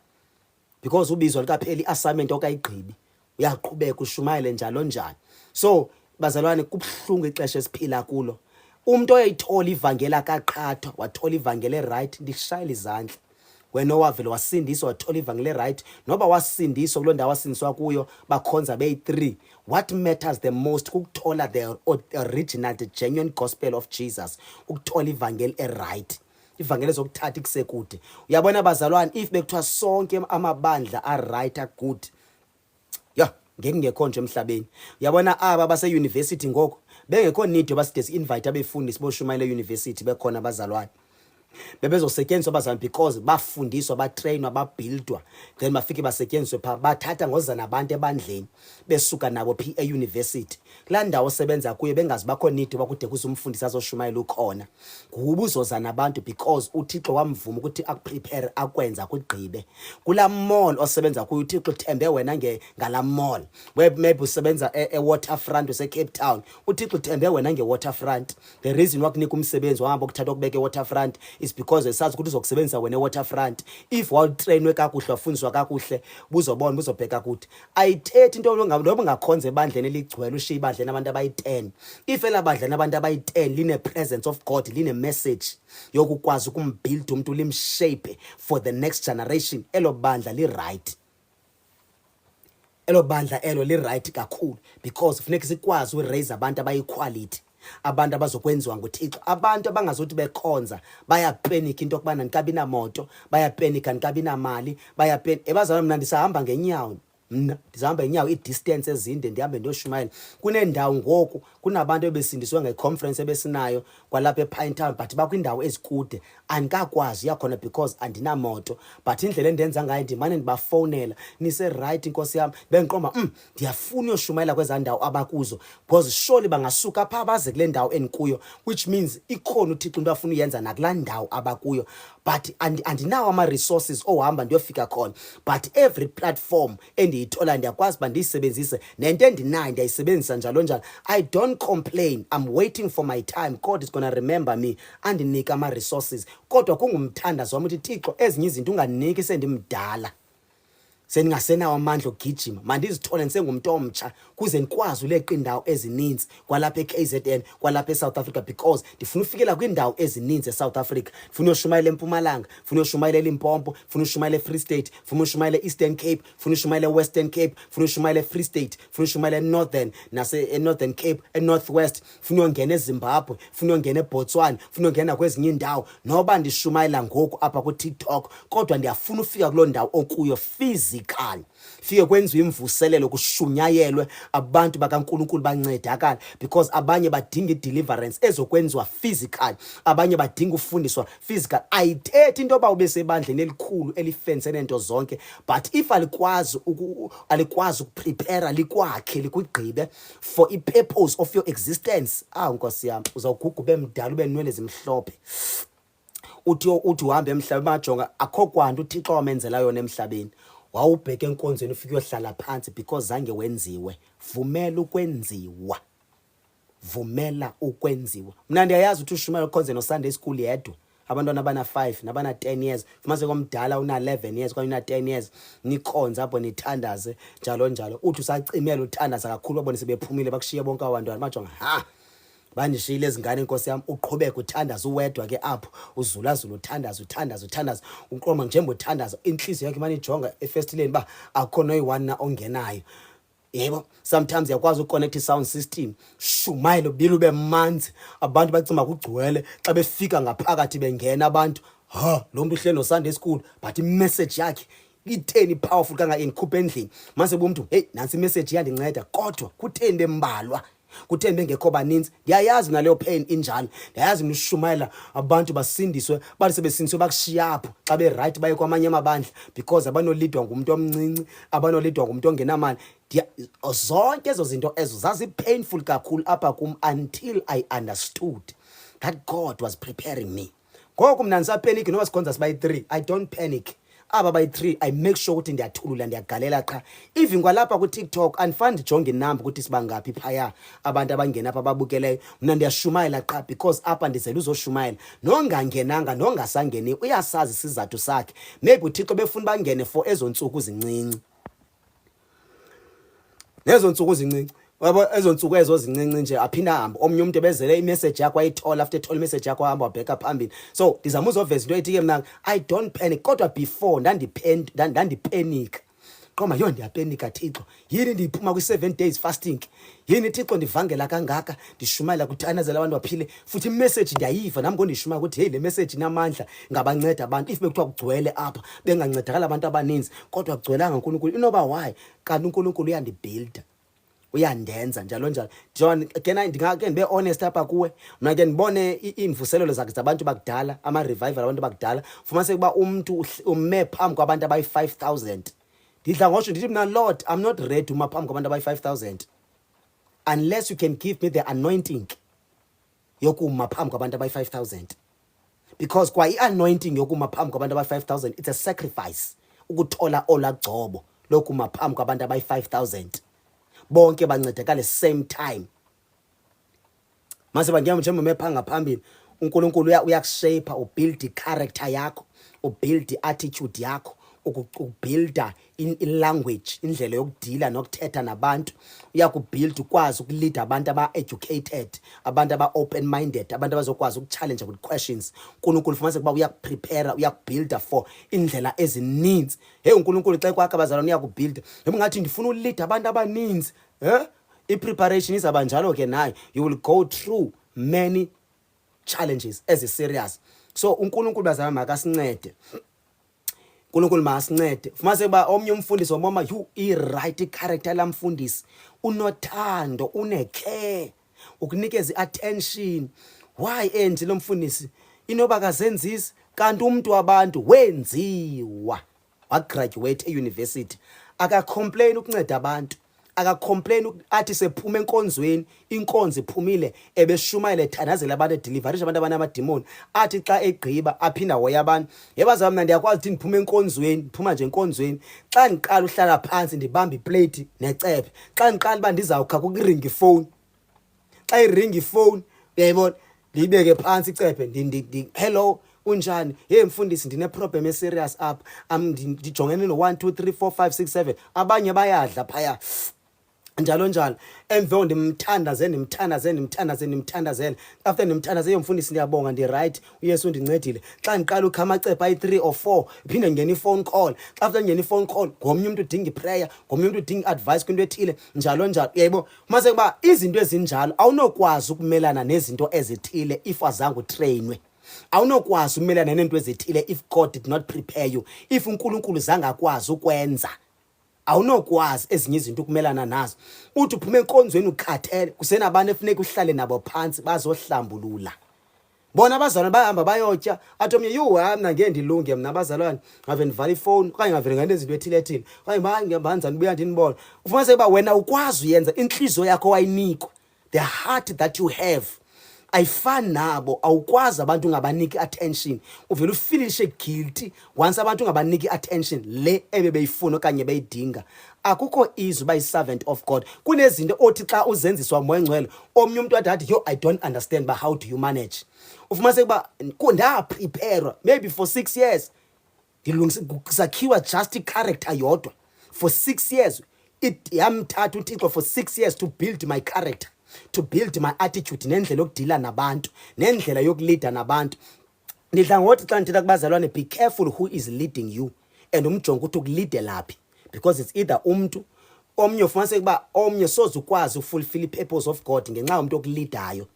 because ubizwa likapheli i-assignment okayigqibi, uyaqhubeka ushumayele njalo njalo. So bazalwane, kubuhlungu ixesha esiphila kulo. Umuntu oyayithola ivangela kaqathwa, wathola ivangela right, ndishayela izandla. Wena owavele wasindiswa wathola ivangeli right, noba wasindiswa kuloo ndawo wasindiswa kuyo bakhonza beyi-3, what matters the most kukuthola the original, the genuine gospel of Jesus, ukuthola ivangeli right, ivangeli ezokuthatha ikusekude. Uyabona bazalwane, if bekuthiwa sonke amabandla right a-good, ngeke ngekho nje emhlabeni. Uyabona aba base-university ngoku bengekho need yoba side si-invite abefundisi boshumayela e-university bekhona abazalwane. Bebezosetyenziswa abazalwane because bafundiswa, batrainwa, babhildwa, then bafike basetyenziswe phaa. Bathatha ngoza nabantu ebandleni besuka nabo phi e-university. Kulaa ndawo osebenza kuyo bengazi bakho need yoba kude kuze umfundisi azoshumayela ukhona. Nguba uzoza nabantu because uThixo wamvuma ukuthi akuprepare, akwenza kugqibe. Kulaa mall osebenza kuyo uThixo uthembe wena ngalaa mall. Maybe usebenza e-waterfront use-Cape Town, uThixo uthembe wena nge-waterfront. The reason wakunika umsebenzi wahamba ukuthatha ukubeka e-waterfront is because esazi ukuthi uzokusebenzisa wena e-waterfront. If wawutrainwe kakuhle, wafundiswa kakuhle, buzobona buzobheka kuthi. Ayithethi into noba ungakhonza ebandleni eligcwele ushiye ibandleni abantu abayi-10. If elabandleni abantu abayi-10 line-presence of God, line-message yokukwazi ukumbhilda umuntu, limshape for the next generation, elo bandla li-right. Elo bandla elo li-right kakhulu because funeka sikwazi uraise abantu abayi-quality, abantu abazokwenziwa nguThixo, abantu abangazothi bekhonza bayapenika into yokubana ndikabi namoto, bayapenika ndikabi namali, ebazalwane mna ndisahamba ngenyawo, ndizahamba ngenyawo i-distance ezinde ndihambe ndiyoshumayela. Kuneendawo ngoku kunabantu ebesindiswe ngeconference ebesinayo kwalapha ePinetown but bakwindawo ezikude, andikakwazi yakhona because andinamoto, but indlela endenza ngayo ndimane ndibafowunela, nise-right inkosi yam, bendiqomba ndiyafuna uyoshumayela kwezaa ndawo abakuzo because surely bangasuka phaa baze kule ndawo endikuyo, which means ikhona uThixo into afuna uyenza nakulaa ndawo abakuyo. But andinawo ama-resources ohamba ndiyofika khona, but every platform endiyithola ndiyakwazi uba ndiyisebenzise, nento endinayo ndiyayisebenzisa njalo njalo. I don't complain, I'm waiting for my time. God is gonna remember me andinike ama-resources, kodwa kungumthandazo wami ukuthi Thixo ezinye izinto unganiki sendimdala. seningasenawo amandla okugijima mandizithole ngisengumuntu omtsha kuze nikwazi uleqa indawo ezininzi kwalapha eKZN kwalapha eSouth Africa because ndifuna ufikela kwindawo ezininzi eSouth Africa. Ndifuna uyoshumayela eMpumalanga, ndifuna uyoshumayela eLimpopo, ndifuna uyoshumayela eFree State, ndifuna uyoshumayela eEastern Cape, ndifuna uyoshumayela eWestern Cape, ndifuna uyoshumayela eFree State, ndifuna uyoshumayela eNorthern Northern Cape, eNorthwest, ndifuna uyongena eZimbabwe, ndifuna uyongena eBotswana, ndifuna uyongena kwezinye indawo. Noba ndishumayela ngoku apha kuTikTok kodwa ndiyafuna ufika kuloo ndawo okuyo physically. Fike kwenziwe imvuselelo kushunyayelwe abantu bakaNkulunkulu bancedakala because abanye badinga deliverance ezokwenziwa physical, abanye badinga ufundiswa physical. Ayithethi into yoba ube sebandleni elikhulu elifense nento zonke, but if alikwazi ukuprepare likwakhe likugqibe for a purpose of your existence, nkosi yami uzawuguga ube mdala ube nwele zimhlophe uthi uhambe emhlabeni bajonga akho kwanto uThixo wamenzela yona emhlabeni. Wawubheka enkonzweni ufike uyohlala phansi because zange wenziwe. Vumela ukwenziwa. Vumela ukwenziwa. Mina ndiyayazi ukuthi ushumela ekonzweni noSunday school yedwa. Abantwana abana 5 nabana 10 years. Mase komdala una 11 years kwa una 10 years. Nikhonza apho nithandaze njalo njalo. Uthi usacimela uthandaza kakhulu babone sebephumile bakushiya bonke abantwana bajonga bandishiyile ezingane inkosi yami uqhubeka uthandaza uwedwa ke apho uzulazula uthandaza uqoma njengoba uthandaza inhliziyo yakhe manje ijonga efestileni ba akho noyi-1 na ongenayo. Yebo, sometimes yakwazi uconnect sound system shumayile ubili ube manzi abantu bacima kugcwele xa befika ngaphakathi bengena abantu lo muntu uhlelo Sunday school but imessage yakhe itheni powerful kangaka enikhupha endlini mase umuntu hey nansi imessage yandinceda kodwa kutheni bembalwa kutheni bengekho baninzi. Ndiyayazi naleyo pain injalo, ndiyayazi nishumayela abantu basindiswe bathi sebesindiswe bakushiya apho xa be right baye kwamanye amabandla because abanolidwa ngumuntu omncinci, abanolidwa ngumuntu ongenamali. Zonke ezo zinto ezo zazi painful kakhulu apha kum until I understood that God was preparing me. Ngoku mina nisapanic noba sikhonza sibayi 3, I don't panic. Aba bayi 3 I make sure ukuthi ndiyathulula ndiyagalela qha. Even kwalapha ku TikTok andifani ndijonge inamba ukuthi sibangaphi phaya abantu abangena apha babukeleyo. Mina ndiyashumayela qha because apha ndizela uzoshumayela. Nongangenanga nongasangeni uyasazi isizathu sakhe. Maybe uThixo befuna bangene for ezo ntsuku zincinci. Lezo ntsuku zincinci. Wabo ezo ntsuku ezo zincinci nje aphinda hamba omnye umuntu ebezele imessage yakho ayithola after ethola imessage yakho hamba wabheka phambili. So ndizama uzoveza into ethi ke mina I don't panic kodwa before ndandipanic. Qoma yo ndiyapanika Thixo. Yini ndiphuma kwi7 days fasting. Yini Thixo ndivangela kangaka ndishumayela kuthanazela abantu baphile futhi imessage ndiyayiva nami ngondishumaya ukuthi hey le message inamandla ngabanceda abantu if bekuthiwa kugcwele apha bengancedakala abantu abaninzi kodwa kugcwelanga uNkulunkulu inoba why kanti uNkulunkulu uyandibuilda uyandenza njalo njalo. John again ndingake ndibe honest apha kuwe mina ke ndibone imvuselelo zakhe zabantu bakudala ama revival abantu bakudala fumanise kuba umuntu umme phambi kwabantu abayi 5000. Ndidla ngosho ndithi mina Lord I'm not ready uma phambi kwabantu abayi 5000 unless you can give me the anointing yokuma phambi kwabantu abayi 5000 because kwa i-anointing yokuma phambi kwabantu abayi 5000 it's a sacrifice ukuthola olagcobo lokuma phambi kwabantu abayi 5000 bonke bancedakale same time. Mase bangiyama njengoba mephanga phambili uNkulunkulu uyakushape ubuild i-character yakho ubuild i-attitude yakho ukubuilda i-language indlela yokudila nokuthetha nabantu uyakubuild ukwazi ukulead abantu aba-educated abantu aba-open minded abantu abazokwazi ukuchallenge with questions. uNkulunkulu fumanise kuba uyakuprepare uyakubuilda for indlela ezininzi. Hey uNkulunkulu xa kwakhe abazalwane uyakubuilda yebo ngathi ndifuna ulead abantu abaninzi i-preparation izaba njalo ke nayo you will go through many challenges as serious. So uNkulunkulu bazalwane makasincede uNkulunkulu masincede fumanise kuba omnye umfundisi womama i-right character lamfundisi unothando unecare ukunikeza attention. Why enje lo mfundisi inoba kazenzisi kanti umuntu wabantu wenziwa wagraduate euniversity akacomplain ukunceda abantu akacomplain athi sephuma enkonzweni inkonzo iphumile ebeshumayele ethanazela abantu edeliverisha abantu abanamademoni athi xa egqiba aphinda hoya abantu. Yebazama mina ndiyakwazi ukuthi ndiphuma enkonzweni ndiphuma nje enkonzweni xa ndiqala uhlala phansi ndibamba iplate necephe xa ndiqala uba ndizawukha kukuringa ifone xa iringa ifone uyayibona ndiyibeke phansi icephe hello unjani? Hey mfundisi, ndine problem serious up. Ndijongene no 1 2 3 4 5 6 7. Abanye bayadla phaya. Njalo njalo. Emve ndimthandazele. After ndimthandazele mfundisi ndiyabonga right. uYesu undincedile. Xa ngiqala ukha amacephe ayi3 or 4, iphinde ngene iphone call. After ngene iphone call, ngomnye umuntu udinga iprayer, ngomnye umuntu udinga advice kwinto ethile, njalo njalo. Yebo, mase kuba izinto ezinjalo awunokwazi ukumelana nezinto ezithile if azange utrainwe. Awunokwazi ukumelana nento ezithile if God did not prepare you. If uNkulunkulu zange akwazi ukwenza, awunokwazi ezinye izinto ukumelana nazo. Uthi uphume enkonzweni ukhathele, kusenabantu efuneka uhlale nabo phansi bazohlambulula. Bona abazalwane bahamba bayotya, athi omnye mna ngeke ndilunge mna abazalwane, ngave ndivala ifowuni okanye ngavele ngane izinto ethile okanye ngihambanjani buya ndinibona. Ufumanise uba wena ukwazi uyenza, inhliziyo yakho wayinikwa, the heart that you have ayifani nabo. Awukwazi abantu ungabaniki attention, uvela ufilishe guilty once abantu ungabaniki attention le ebebeyifuna okanye beyidinga. Akukho izwi bayi-servant of God. Kunezinto othi xa uzenziswa moya ngcwele, omnye umuntu athi yo I don't understand, but how do you manage? Ufumanise kuba ndaprepare maybe for 6 years, sakhiwa just character yodwa for 6 years. Yamthatha uThixo for 6 years to build my character, to build my attitude, nendlela yokudila nabantu, nendlela yokuleader nabantu. Ndidla ngothi xa ndithetha kubazalwane, be careful who is leading you and umjongo ukuthi ukuleade laphi, because it's either umntu omnye ufumanise kuba omnye soze ukwazi ufulfill purpose of God ngenxa yomuntu okuleadayo,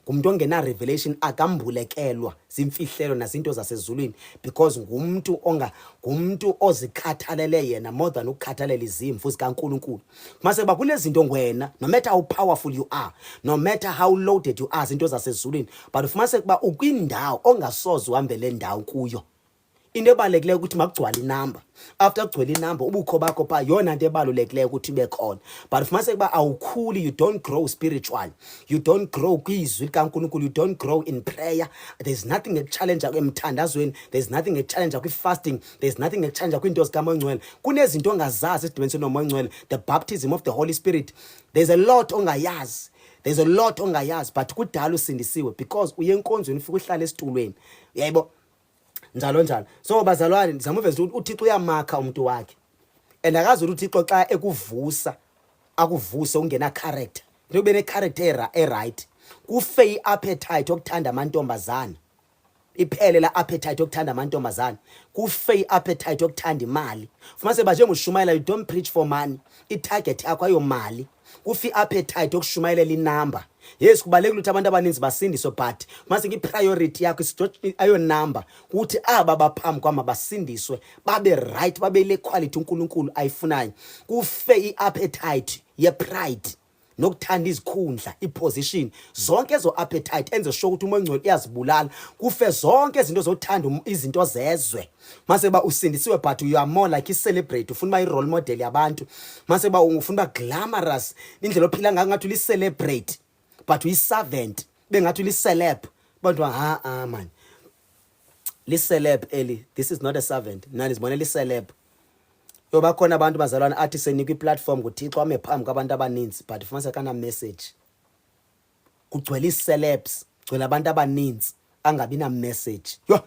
ngumuntu ongena revelation, akambulekelwa zimfihlelo nazinto zasezulwini, because ngumuntu ozikhathalele yena more than ukukhathalela izimvu zikaNkulunkulu. Mase kuba kunezinto ngwena, no matter how powerful you are, no matter how loaded you are zinto zasezulwini, but ufumanise kuba ukwindawo ongasoze uhambele ndawo kuyo. Into ebalulekileyo ukuthi makugcwala inamba. After kugcwala inamba, ubukho bakho pha yona into ebalulekileyo ukuthi ibe khona. But ufumanise kuba awukhuli, you don't grow spiritual, you don't grow kwizwi likaNkulunkulu, you don't grow in prayer. There's nothing ekuchallenge emthandazweni, there's nothing ekuchallenge kwi-fasting, there's nothing ekuchallenge kwinto zikaMoya Ngcwele. Kunezinto ongazazi esidibenisweni noMoya Ngcwele, the baptism of the Holy Spirit. There's a lot ongayazi, there's a lot ongayazi, but kudala usindisiwe because uye enkonzweni ufika uhlala esitulweni. Yebo, njalo njalo. So bazalwane, ndizama uveza ukuthi uThixo uyamakha umuntu wakhe, and akazi ukuthi uThixo xa ekuvusa akuvuse ungena character, into ube ne character right, kufe iappetite okuthanda amantombazana, iphele la appetite okuthanda amantombazana, kufe iappetite okuthanda imali. Fumanise ba njengoshumayela, you don't preach for money, itarget yakho ayo mali, kufe iappetite okushumayelela inamba. Yes, kubalekile ukuthi abantu abaninzi basindiswe, but mase ngipriority yakho ayo number ukuthi aba baphambi kwama basindiswe, babe right, babe le quality uNkulunkulu ayifunayo. Kufe iappetite ye-pride nokuthanda izikhundla, iposition, zonke ezo appetite enze sure ukuthi uMoya Ngcwele uyazibulala. Kufe zonke izinto zokuthanda izinto zezwe. Mase ba usindisiwe, but you are more like i-celebrate, ufuna ba i-role model yabantu. Mase ba ufuna ba glamorous, indlela ophila ngayo ngathi uli-celebrate, but uyi-servant, bengathi uli-celeb. But man, li-celeb eli, this is not a servant. Mina ndizibonela i-celeb. Yoba khona abantu bazalwane athi senikwa i-platform nguThixo ame phambi kwabantu abaninzi, but ufumanise kana message. Kugcwele i-celebs, kugcwele abantu abaninzi angabi na message. Yo,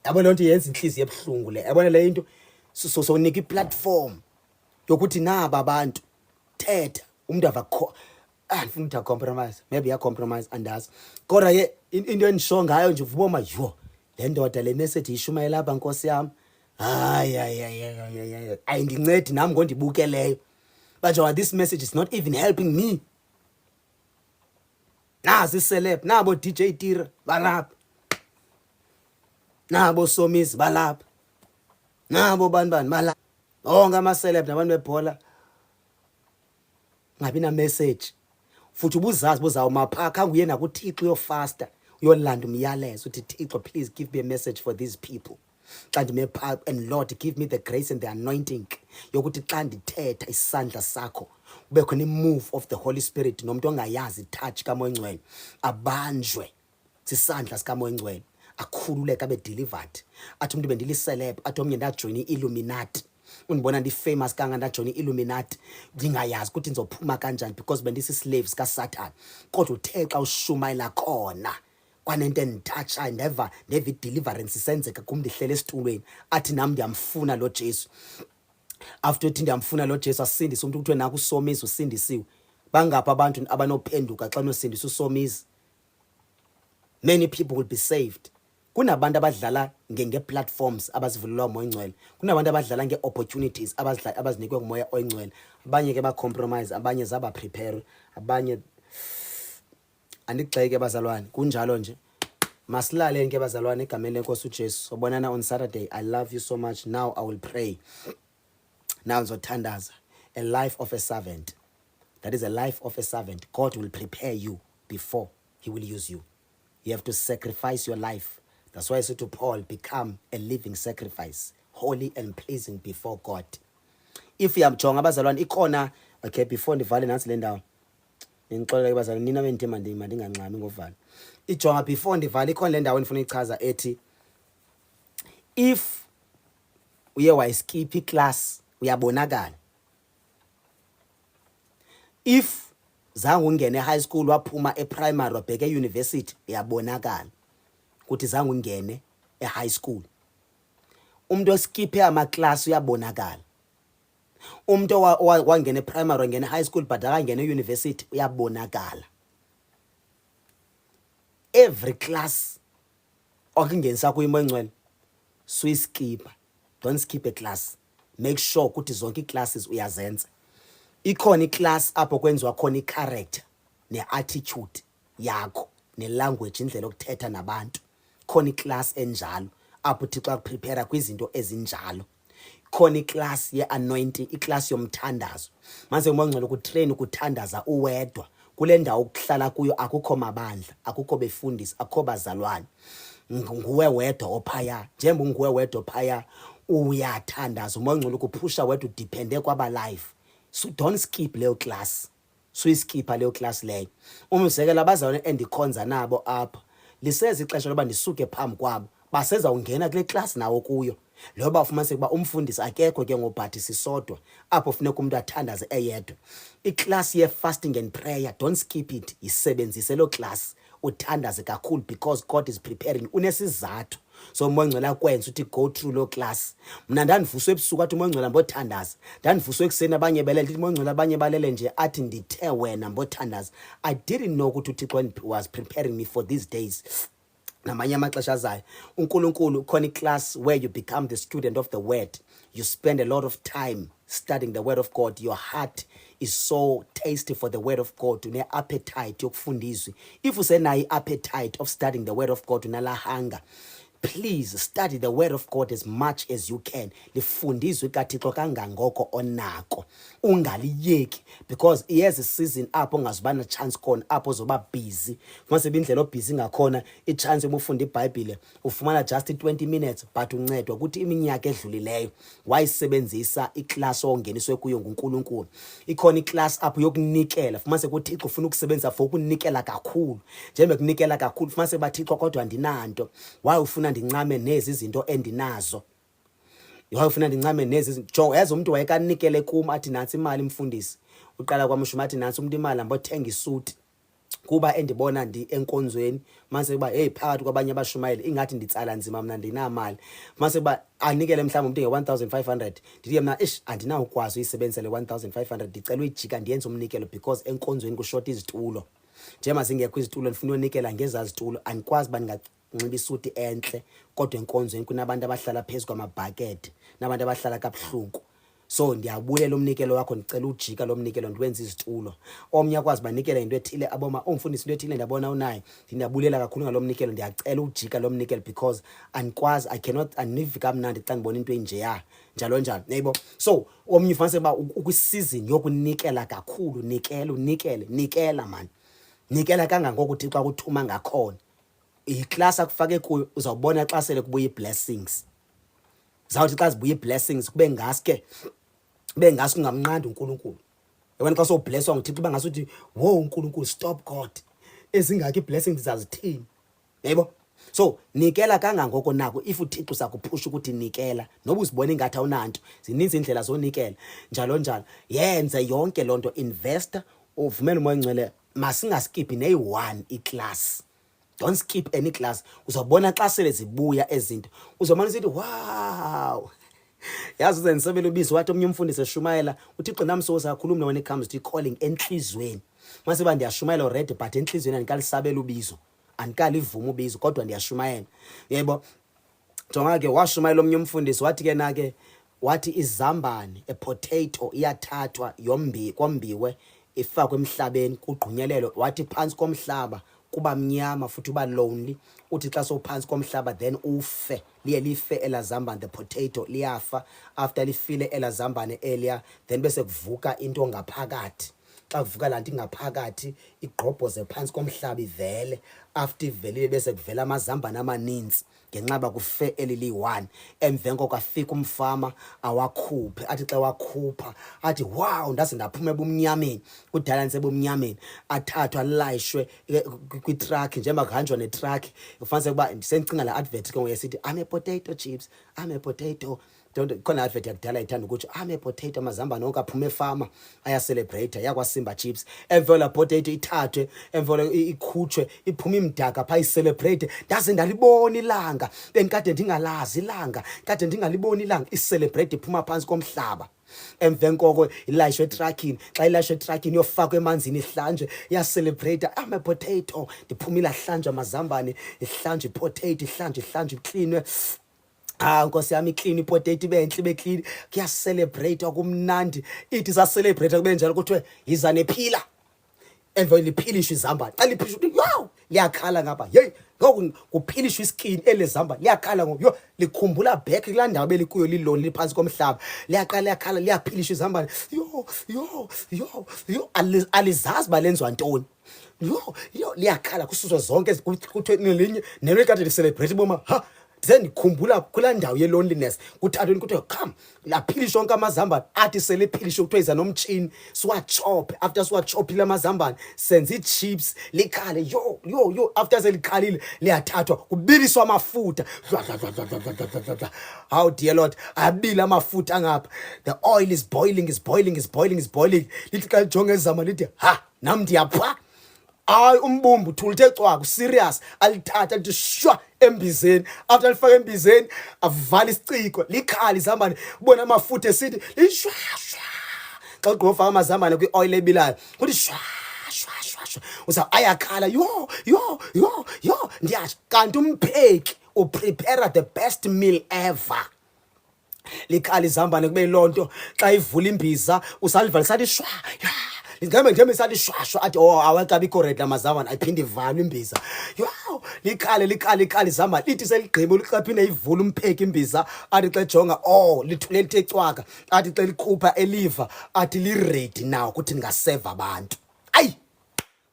yabo le nto yenza inhliziyo ebuhlungu le. Yabona le into so nika i-platform yokuthi naba abantu thetha umuntu avakho. Ndifuna ukuthi compromise, maybe ya compromise andazi. Kodwa ke into endisho ngayo nje uvuboma yo, le ndoda le message ishumayela lapha Nkosi yami. Ayindincedi nami ngondibukeleyo. But this message is not even helping me. Nazi celeb, nabo DJ Tira balapha, nabo Somizi balapha, nabo bani balapha, onke ama celeb nabantu bebhola ngabi na message. Futhi ubuzazi bozawuma pha khange uye nakuThixo uyofasta uyolanda umyalezo uthi Thixo, please give me a message for these people. Xa ndime pha, and Lord give me the grace and the anointing yokuthi xa ndithetha isandla sakho kube khona i-move of the Holy Spirit, nomuntu ongayazi touch kaMoya Ngcwele abanjwe sisandla sikaMoya Ngcwele, akhululeke abe delivered. Athi umuntu bendili-celeb, athi omnye ndajoyina i-Illuminati, undibona ndi-famous kanga ndajoyina i-Illuminati, ndingayazi ukuthi ndizophuma kanjani because bendisi-slaves kaSatan. Kodwa uthe xa ushumayela khona kwanento enditoucha never deliverance isenzeka kum ndihlele esitulweni athi nami ndiyamfuna lo Jesu. After uthi ndiyamfuna lo Jesu asindise umuntu kuthiwe naku uSomizi usindisiwe. Bangapha abantu abanophenduka xa nosindisa uSomizi. Many people will be saved. Kunabantu abadlala nge-platforms abazivulelwa umoya oyingcwele. Kunabantu abadlala nge-opportunities abazinikwe ngumoya oyingcwele. Abanye ke ba-compromise, abanye zaba prepare, abanye andigxeke bazalwane. Kunjalo nje. Masilale ke bazalwane egameni lenkosi uJesu. Sobonana on Saturday. I love you so much. Now I will pray. Now ngizothandaza. A life of a servant. That is a life of a servant. God will prepare you before he will use you. You have to sacrifice your life. That's why I said to Paul, become a living sacrifice, holy and pleasing before God. If you am jonga bazalwane ikhona, okay, before ndivale nansi le ndawo. Ngixolela ke bazalwane nina benithemba ndingancami ngovala. Ijonga before ndivale ikhona le ndawo endifuna ichaza ethi if uye wayiskip iclass uyabonakala. If zange ungene high school waphuma e-primary wabheka e-university uyabonakala ukuthi zange ungene e-high school. Umuntu oskiphe ama-class uyabonakala. Umuntu wangene e-primary wangene high school but akangene e-university uyabonakala. Every class okungenisa kuyimo engcwele suyiskipha. Don't skip a class. Make sure ukuthi zonke iclasses uyazenza. Ikhona iclass apho kwenziwa khona i-character ne-attitude yakho ne-language indlela yokuthetha nabantu. Khona iclass enjalo apho uThixo akuprepare kwizinto ezinjalo. Khona iclass ye-anointing, iclass yomthandazo. Manje ngibongcwele ukutrain ukuthandaza uwedwa. Kule ndawo ukuhlala kuyo akukho mabandla, akukho befundisi, akukho bazalwane. Nguwe wedwa ophaya. Njengoba nguwe wedwa ophaya uyathandaza. Ngibongcwele ukuphusha wedwa udepende kwaba life. So don't skip leyo class. So iskipha leyo class leyo. Umzekelo abazalwane endikhonza nabo apha. Liseza ixesha loba ndisuke phambi kwabo. Baseza ungena kule class nawo kuyo. Loba ufumanise kuba umfundisi akekho ke ngobhathi sisodwa. Apho funeka umuntu athandaze eyedwa. Iclass ye fasting and prayer, don't skip it. Isebenzise lo class. Uthandaze kakhulu because God is preparing. Unesizathu. So uMongcwele kwenza uthi go through lo class. Mina ndandivuswe ebusuku athi uMongcwele mbothandaza. Ndandivuswe ekuseni abanye belele uthi uMongcwele abanye balele nje athi ndithe wena mbothandaza. I didn't know ukuthi uThixo was preparing me for these days. Namanye amaxesha azayo uNkulunkulu khona iclass where you become the student of the word. You spend a lot of time studying the word of God. Your heart is so tasty for the word of God. Une appetite yokufundizwe. If usenayo appetite of studying the word of God, unala hunger, please study the word of God as much as you can. Lifundizwe kaThixo kangangoko onako. Ungaliyeki because here's a season apho ongazibana chance khona apho zoba busy. Mase indlela obusy ngakhona ichance ubufunda iBhayibhile ufumana just 20 minutes but uncedwa ukuthi iminyaka edlulileyo wayisebenzisa iclass ongeniswe kuyo nguNkulunkulu. Ikhona iclass apho yokunikela. Fumanise ukuthi uThixo ufuna ukusebenza for ukunikela kakhulu. Njengoba kunikela kakhulu fumanise baThixo kodwa andinanto. Why ufuna ndincame nezi izinto endinazo? Ufuna ndincame nezi izinto. Yazi umuntu wayekanikele kuma athi nansi imali mfundisi. Uqala kwamshuma athi nansi umuntu imali ambothenga isuti. Kuba endibona ndi enkonzweni mase kuba hey phakathi kwabanye abashumayeli ingathi nditsala nzima mina ndinamali. Mase kuba anikele mhlawumbe umuntu nge-1500 ndithi mina andinawo ukwazi uyisebenzisa le 1500 ndicela uyijika ndiyenze umnikelo because enkonzweni kushort izitulo. Njema zingekho izitulo ndifuna unikela ngezazitulo andikwazi banginganxiba isuti enhle kodwa enkonzweni kunabantu abahlala phezulu kwamabhakede nabantu abahlala kabuhlungu. So ndiyabulela umnikelo wakho ndicela ujika lo mnikelo ndiwenza izitulo. Omnye akwazi banikela into ethile aboma umfundisi into ethile ndiyabona unayo. Ndiyabulela kakhulu ngalo mnikelo ndiyacela ujika lo mnikelo because andikwazi I cannot anivi kamnandi xa ngibona into enjeya njalo njalo yebo. So omnye ufanele ba ukwisizini yokunikela kakhulu nikela man. Nikela kangangoko uthi xa kuthuma ngakhona. Iclass akufake kuyo uzawubona xa sele kubuya iblessings. Zawuthi xa zibuye iblessings kube ngaske ungamnqandi uNkulunkulu. Yabona xa soblesswa nguThixo kuba ngasuthi wo uNkulunkulu stop God. Ezingaki iblessings zazithini. Yebo. So nikela kangangoko nako if uThixo sakuphusha ukuthi nikela noba uzibona ingathi awunanto zininzi indlela zonikela njalo yenze yonke lonto investor uvumela uMoya Ngcwele masingaskiphi neyi1 iclass Don't skip any class. Uzobona xa sele zibuya ezinto. Uzomana usithi wow. Yazi uzenisebela ubizo wathi omnye umfundisi eshumayela uThixo nami so sakhuluma when it comes to calling enhlizweni. Mase ba ndiyashumayela already but enhlizweni anikalisabela ubizo. Anikalivume ubizo kodwa ndiyashumayela. Yebo. Jonga ke washumayela omnye umfundisi wathi ke na ke wathi izambane a potato iyathathwa kombiwe ifakwe emhlabeni kugqunyelelo wathi phansi komhlaba kuba mnyama futhi uba lonely uthi xa sophansi komhlaba then ufe life elazambane the potato liyafa after lifile elazambane earlier then bese kuvuka into ngaphakathi xa kuvuka lanti ngaphakathi igqobhoze phansi komhlaba ivele after ivele bese kuvela amazambane amaninzi ngenxaba kufe elili1 emvenko kwafika umfama awakhuphe athi xa wakhupha athi wow ndaze ndaphuma ebumnyameni kudala nsebumnyameni athathwa layishwe kwi-truck njengoba kuhanjwa ne-truck ufanele ukuba ndisencinga la advert ke ngoyesithi I'm a potato chips I'm a potato khona advert yakudala ithanda ukuthi I'm a potato amazambane onke aphuma efama ayacelebrate yakwaSimba chips emvela potato ithathwe emvela ikhutshwe iphuma imdaka pha icelebrate ndaze ndalibona ilanga benikade ndingalazi ilanga kade ndingaliboni ilanga icelebrate iphuma phansi komhlaba emvenkoko ilayishwe trucking xa ilayishwe trucking yofakwa emanzini ihlanjwe yacelebrate I'm a potato ndiphumile ahlanjwa amazambane ihlanjwe potato ihlanjwe cleanwe Nkosi yami clean potato benhle beclean kuyacelebrate kumnandi ithi sa celebrate kube njalo kuthiwe yiza nephila emveli philishwe izambane xa liphishwe yo liyakhala ngapha hey ngoku kuphilishwe iskin elezambane liyakhala ngoku yo likhumbula back kulaa ndawo belikuyo lilonely phansi komhlaba liyakhala liyaphilishwa izambane yo alizazi balenziwa ntoni yo liyakhala kususwa zonke kuthiwe nelinye nelikade licelebrate boma ha then khumbula kulaa ndawo ye-loneliness kuthathweni kuthiwe come laphilishwa onke amazambane athi selephilishwe kuthiwe iza nomtshini siwachophe after siwachophile amazambane senze ii-chips likhale yo after selikhalile liyathathwa kubiliswa amafutha how dear Lord ayabila amafutha angapha the oil is boiling lithi xa lijonge ezambane lithi ha nam ndiyapha ay umbumbu thulithe cwaka serious alithatha lithi shwa embizeni after lifaka embizeni avala isiciko likhali izambane ubona amafutha esithi lishwa xa ugqofa amazambane kwi-oil ebilayo kuthi shwa uza ayakhala yo ndiyasho kanti umpheki uprepare the best meal ever likhali izambane kube lonto xa ivula imbiza usalivala sathi shwa njengoba isathi shwashwa athi awakabi correct amazambane ayiphinde ivalwe imbiza yo likhali izambane lithi seligqiba liqaphine ivula umpheki imbiza athi xa jonga lithule lithe cwaka athi xa likhupha eliva athi li-ready now ukuthi ningaseva abantu ayi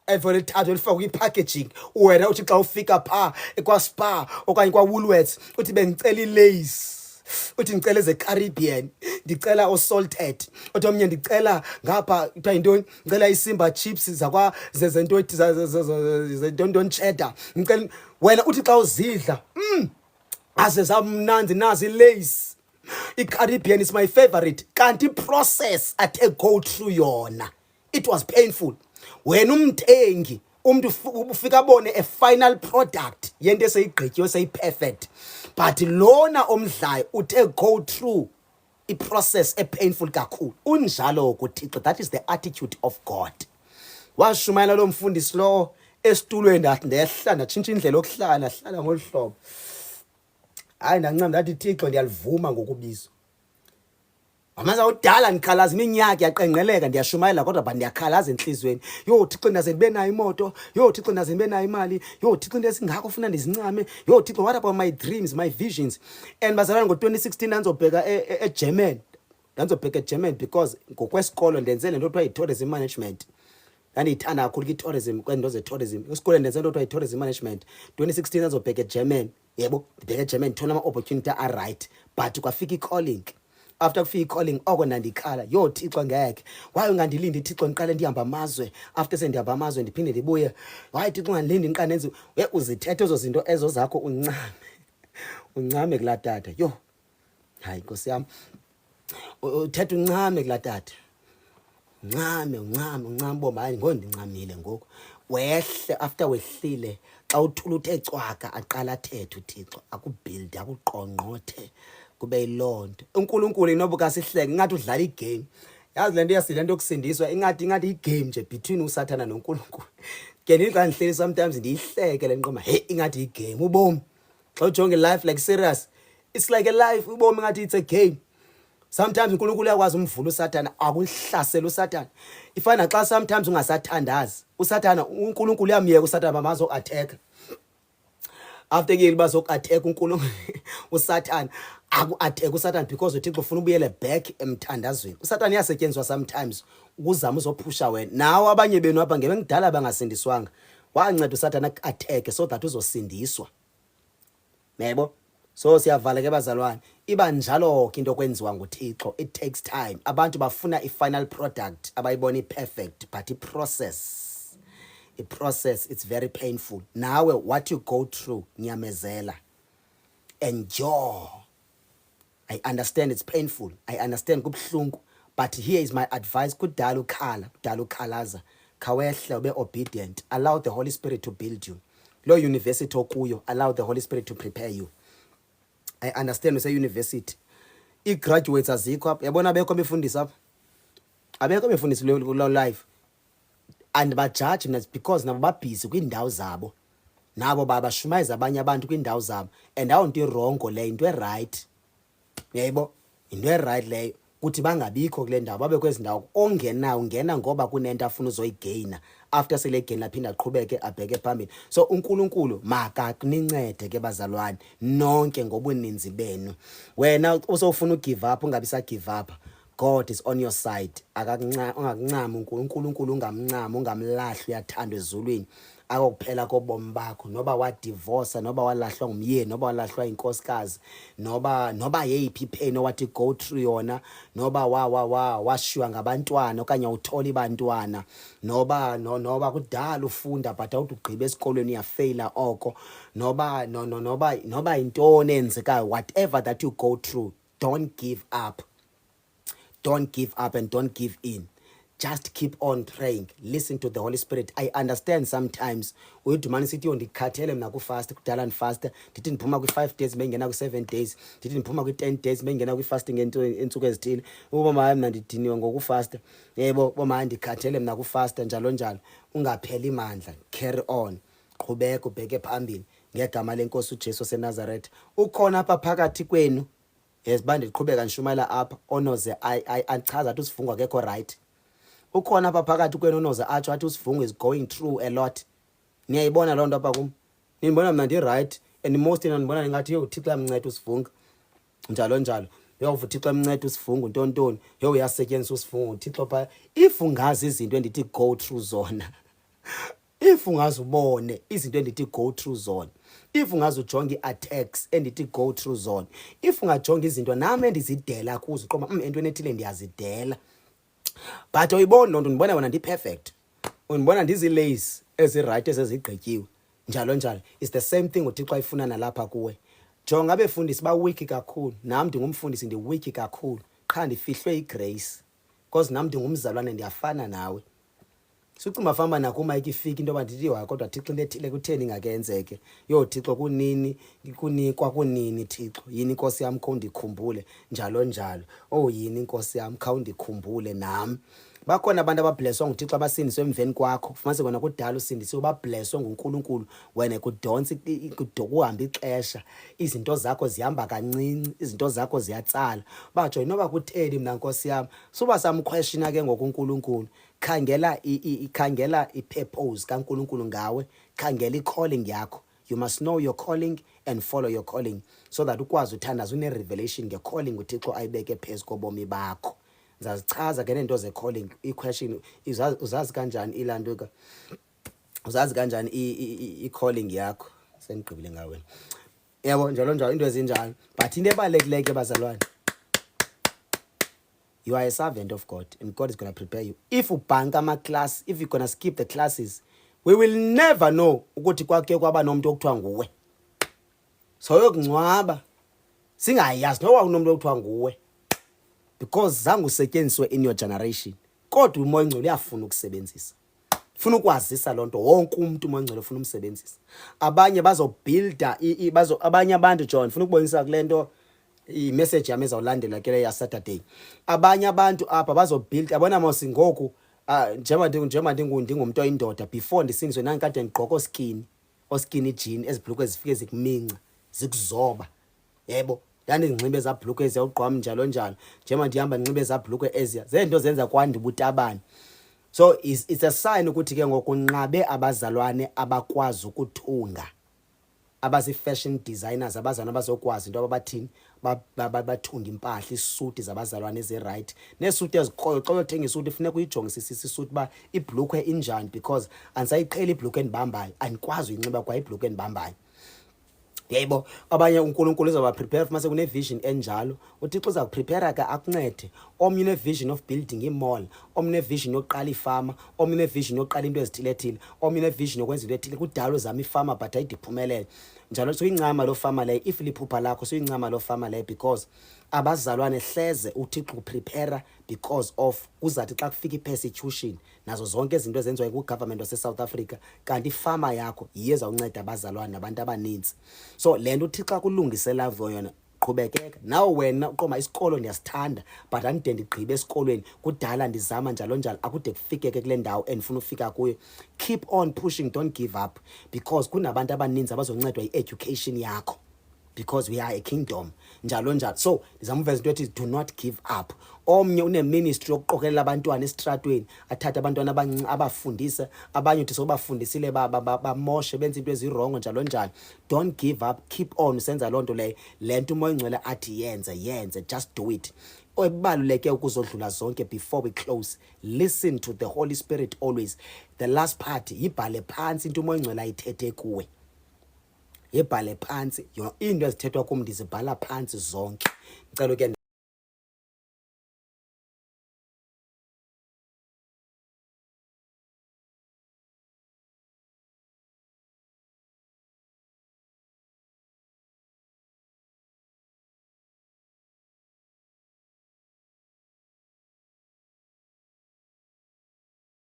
evele lithathwe lifakwe kwi-packaging wena uthi xa ufika phaa kwaSpar okanye kwaWoolworths uthi bengicela i-Lays uthi ngicela eze-Caribbean ndicela o-salted uthi omnye ndicela ngapha kuthiwa yintoni ngicela iSimba chips zentoni cheddar ngicela wena uthi xa uzidla aze zamnandi nazi i-Lays i-Caribbean is my favorite kanti process athe go through yona it was painful wena umthengi umuntu ufika abone a final product yento eseyigqityiwe seyiperfect but lona omdlayo uthe go through i-process painful kakhulu unjalo kuThixo that is the attitude of God washumayela lo mfundisi lo esitulweni ndehla ndatshintsha indlela okuhlala hlala ngolhlobo hayi ndancama ndathi Thixo ndiyalivuma ngokubizo amaza udala ndikhalaza iminyaka yaqenqeleka ndiyashumayela kodwa ba ndiyakhalaza enhlizweni yo Thixo ndaze ndibe nayo imoto yo Thixo ndaze ndibe nayo imali yo Thixo into esingako ufuna ndizincame yo Thixo what about my dreams my visions and bazalwana ngo-2016 ndazobheka eGerman because ngokwesikolo ndenze lento kuthiwa yi-tourism management ndandiyithanda kakhulu ki-tourism kwezinto ze-tourism esikoleni ndenze into kuthiwa yi-tourism management 2016 ndazobheka eGerman yebo ndibheka eGerman thola ama-opportunity a-right but kwafika i-calling after kufika i-calling oko nandikhala yo Thixo ngeke why ungandilindi Thixo ndiqale ndihamba amazwe after sendihamba amazwe ndiphinde ndibuye why Thixo ungandilindi ndiqale nenze uzithethe ezo zinto ezo zakho uncame kulaa tata yo hayi Nkosi yami uthetha uncame kulaa tata uncame bomani ngoku ndincamile ngoku wehle after wehlile xa uthula uthe cwaka aqala athethe uThixo akubuild akuqongqothe kube yilonto uNkulunkulu inobuka sihleke ngathi udlala igame yazi lento yasilento yokusindiswa ingathi igame nje between uSathana noNkulunkulu ke nixa nihleli sometimes ndiyihleke lenqoma hey ingathi igame ubomi xa ujonge life like serious it's like a life ubomi ngathi it's a game. Sometimes uNkulunkulu uyakwazi umvula uSathana akuhlasela uSathana ifana xa sometimes ungasathandazi uSathana uNkulunkulu uyamyeka uSathana bamazo attack after ke bazo attack uNkulunkulu uSathana aku-attack uSathana because uThixo ufuna ubuyele back emthandazweni uSathana uyasetyenziswa sometimes ukuzama uzophusha wena nawo abanye benu apha ngebe ngidala bangasindiswanga wanceda uSathana attack so that uzosindiswa yebo. So siyavala ke bazalwane iba njalo ke into kwenziwa nguThixo it takes time abantu bafuna i-final product abayibona i-perfect but i-process it's very painful nawe what you go through nyamezela endure. I understand it's painful I understand kubhlungu but here is my advice kudala ukhalaza khawehle ube obedient allow the Holy Spirit to build you lo university okuyo allow the Holy Spirit to prepare you. I understand use university i-graduates azikho apha yabona abekho befundisa apha abekho befundisa lo life and bajudge mina because nabo babhizi kwindawo zabo nabo babashumayeza abanye abantu kwindawo zabo and awunto irongo le into right yebo into right leyo kuthi bangabikho kule ndawo babe kwezindawo ongenayo ungena ngoba kunento afuna uzoyigaina after sele gain laphinda aqhubeke abheke phambili. So uNkulunkulu makakunincede ke bazalwane nonke ngobuninzi benu wena usofuna ugive up ungabi sa give up God is on your side ungakuncama uNkulunkulu ungamncama ungamlahli uyathandwa ezulwini akuphela kobomi bakho noba wa divorce noba walahlwa ngumyeni noba walahlwa inkosikazi noba yeyiphi pain owathi go through yona noba washiywa ngabantwana okanye uthola ibantwana noba kudala ufunda but awugqiba esikolweni uyafaila oko noba intoni enzekayo whatever that you go through don't give up and don't give in. Just keep on praying. Listen to the Holy Spirit. I understand sometimes uyidumani sithi yondikhathele mina ku fast kudala and fast ndithi ndiphuma kwi5 days bengena ku7 days ndithi ndiphuma kwi10 days bengena kwi-fasting entsuku ezithile uboma mina ndidiniwe ngokufasta yebo boma ndikhathele mina ku fast njalo ungapheli imandla carry on qhubeka ubheke phambili ngegama lenkosi uJesu seNazaretha ukhona apha phakathi kwenu yes bandi ndiqhubeka nishumayela apha onoze achaza athi usifungwa kekho right ukhona apha phakathi kwenu onoze atsho athi usifungwa is going through a lot niyayibona loo nto apha kum nibona mna ndi right and most nibona ngathi uThixo yamnceda usifunga njalo yovu uThixo yamnceda usifunga ntontoni uyasetyenziswa usifunga uThixo pha if ungazi izinto endithi go through zona if ungazi ubone izinto endithi go through zona if ungazi ujonga i-attacks endithi go through zona if ungajonga izinto nami endizidela kuzo qoma entweni ethile ndiyazidela but uyibona lonto ndibona wena ndi-perfect undibona ndizi-lazy ezi-right ezezigqityiwe njalo it's the same thing uThixo ayifuna nalapha kuwe jonga abefundisi ba-weak kakhulu nami ndingumfundisi ndi-weak kakhulu qha ndifihlwe igrace because nami ndingumzalwane ndiyafana nawe sucimba famba nakuma ikifika into bandithi wa kodwa Thixo into ethile kutheni ngakenzeke Thixo kunini kunikwa kunini Thixo yini inkosi yami kho ndikhumbule njalo yini inkosi yami kha undikhumbule nami bakhona abantu abablesswa nguThixo abasindiswe emveni kwakho fumanise wena kudala usindisiwe bablesswe nguNkulunkulu wena kudonsa kuhamba ixesha izinto zakho zihamba kancinci izinto zakho ziyatsala batsho inoba kutheni mina nkosi yami suba samquestiona ke ngokuNkulunkulu khangela i-purpose kaNkulunkulu ngawe khangela i-calling yakho you must know your calling and follow your calling so that ukwazi uthandaza une-revelation nge-calling uThixo ayibeke phezu kobomi bakho zazichaza ke nento ze-calling i-question uzazi kanjani ilanto uzazi kanjani i-calling yakho senigqibile ngawe yabo njalo into ezinjalo but into ebalekileke ke bazalwane you are a servant of God and God is going to prepare you if ubhanka ama-class if you're going to skip the classes we will never know ukuthi kwake kwaba nomuntu okuthiwa nguwe so yokungcwaba singayazi noba kunomuntu okuthiwa nguwe because zange usetyenziswe in your generation kodwa umoya engcwele uyafuna ukusebenzisa Funa ukwazisa lonto wonke umuntu umoya ongcwele ufuna umsebenzisa. Abanye bazobuilda abanye abantu John funa ukubonisa kulento i-message yami ezawulandela ke le ya Saturday. Abanye abantu apha bazobuild yabona mos ngoku njengoba ndingumuntu oyindoda before ndisindiswe nankade ngigqoka oskini jean ezibhlukwe zifike zikuminca zikuzoba yebo ndandinxibe ezabhlukwe eziyawugqwama njalo njengoba ndihamba ndinxibe ezabhlukwe eziya zento zenza kwandi ubutabani. So it's a sign ukuthi ke ngokunqabe abazalwane abakwazi ukuthunga abasi-fashion designers abazalwane abazokwazi into ababathini bathunga impahla isuti zabazalwane ezi-right nesuti ezikhoyo xa uyothenga isuti funeka uyijongisisise isuti ba ibhlukwe injani because andisayiqheli ibhlukwe endibambayo andikwazi uyinxiba kwa ibhlukwe endibambayo. Yebo abanye uNkulunkulu uzaba prepare mase kune vision enjalo uThixo uza kuprepare ka akuncede. Omnye une vision of building imall, omnye vision yokuqala ifama, omnye vision yokuqala into ezithilethile, omnye vision yokwenza into ethile kudalo zama ifama but ayidiphumelele njalo so incama lo fama le if liphupha lakho so incama lo fama le because abazalwane hleze uThixo uprepare because of uzathi xa kufika ipersecution nazo zonke izinto ezenziwa ku-government wase South Africa kanti ifama yakho yiyeza unceda abazalwane nabantu abaninzi. So lento uThixo kulungisela yona qhubekeka nawe wena uqoma isikolo ndiyasithanda but andide ndigqibe esikolweni kudala ndizama njalo akude kufikeke kule ndawo endifuna ufika kuyo. Keep on pushing, don't give up because kunabantu abaninzi abazoncedwa i-education yakho because we are a kingdom njalo. So ndizama uveza into ethi do not give up. Omnye une ministry yokuqokelela abantwana esitratweni athatha abantwana abafundisa abanye uthi sobafundisile bamoshe benza into ezirongo njalo. Don't give up, keep on usenza lonto le nto umoya ongcwele athi yenze, just do it. Okubaluleke ukuzodlula zonke before we close, listen to the Holy Spirit always. The last part yibhale phansi into umoya ongcwele ayithethe kuwe, yebhale phansi into ezithethwa kum ndizibhala phansi zonke. Ngicela ke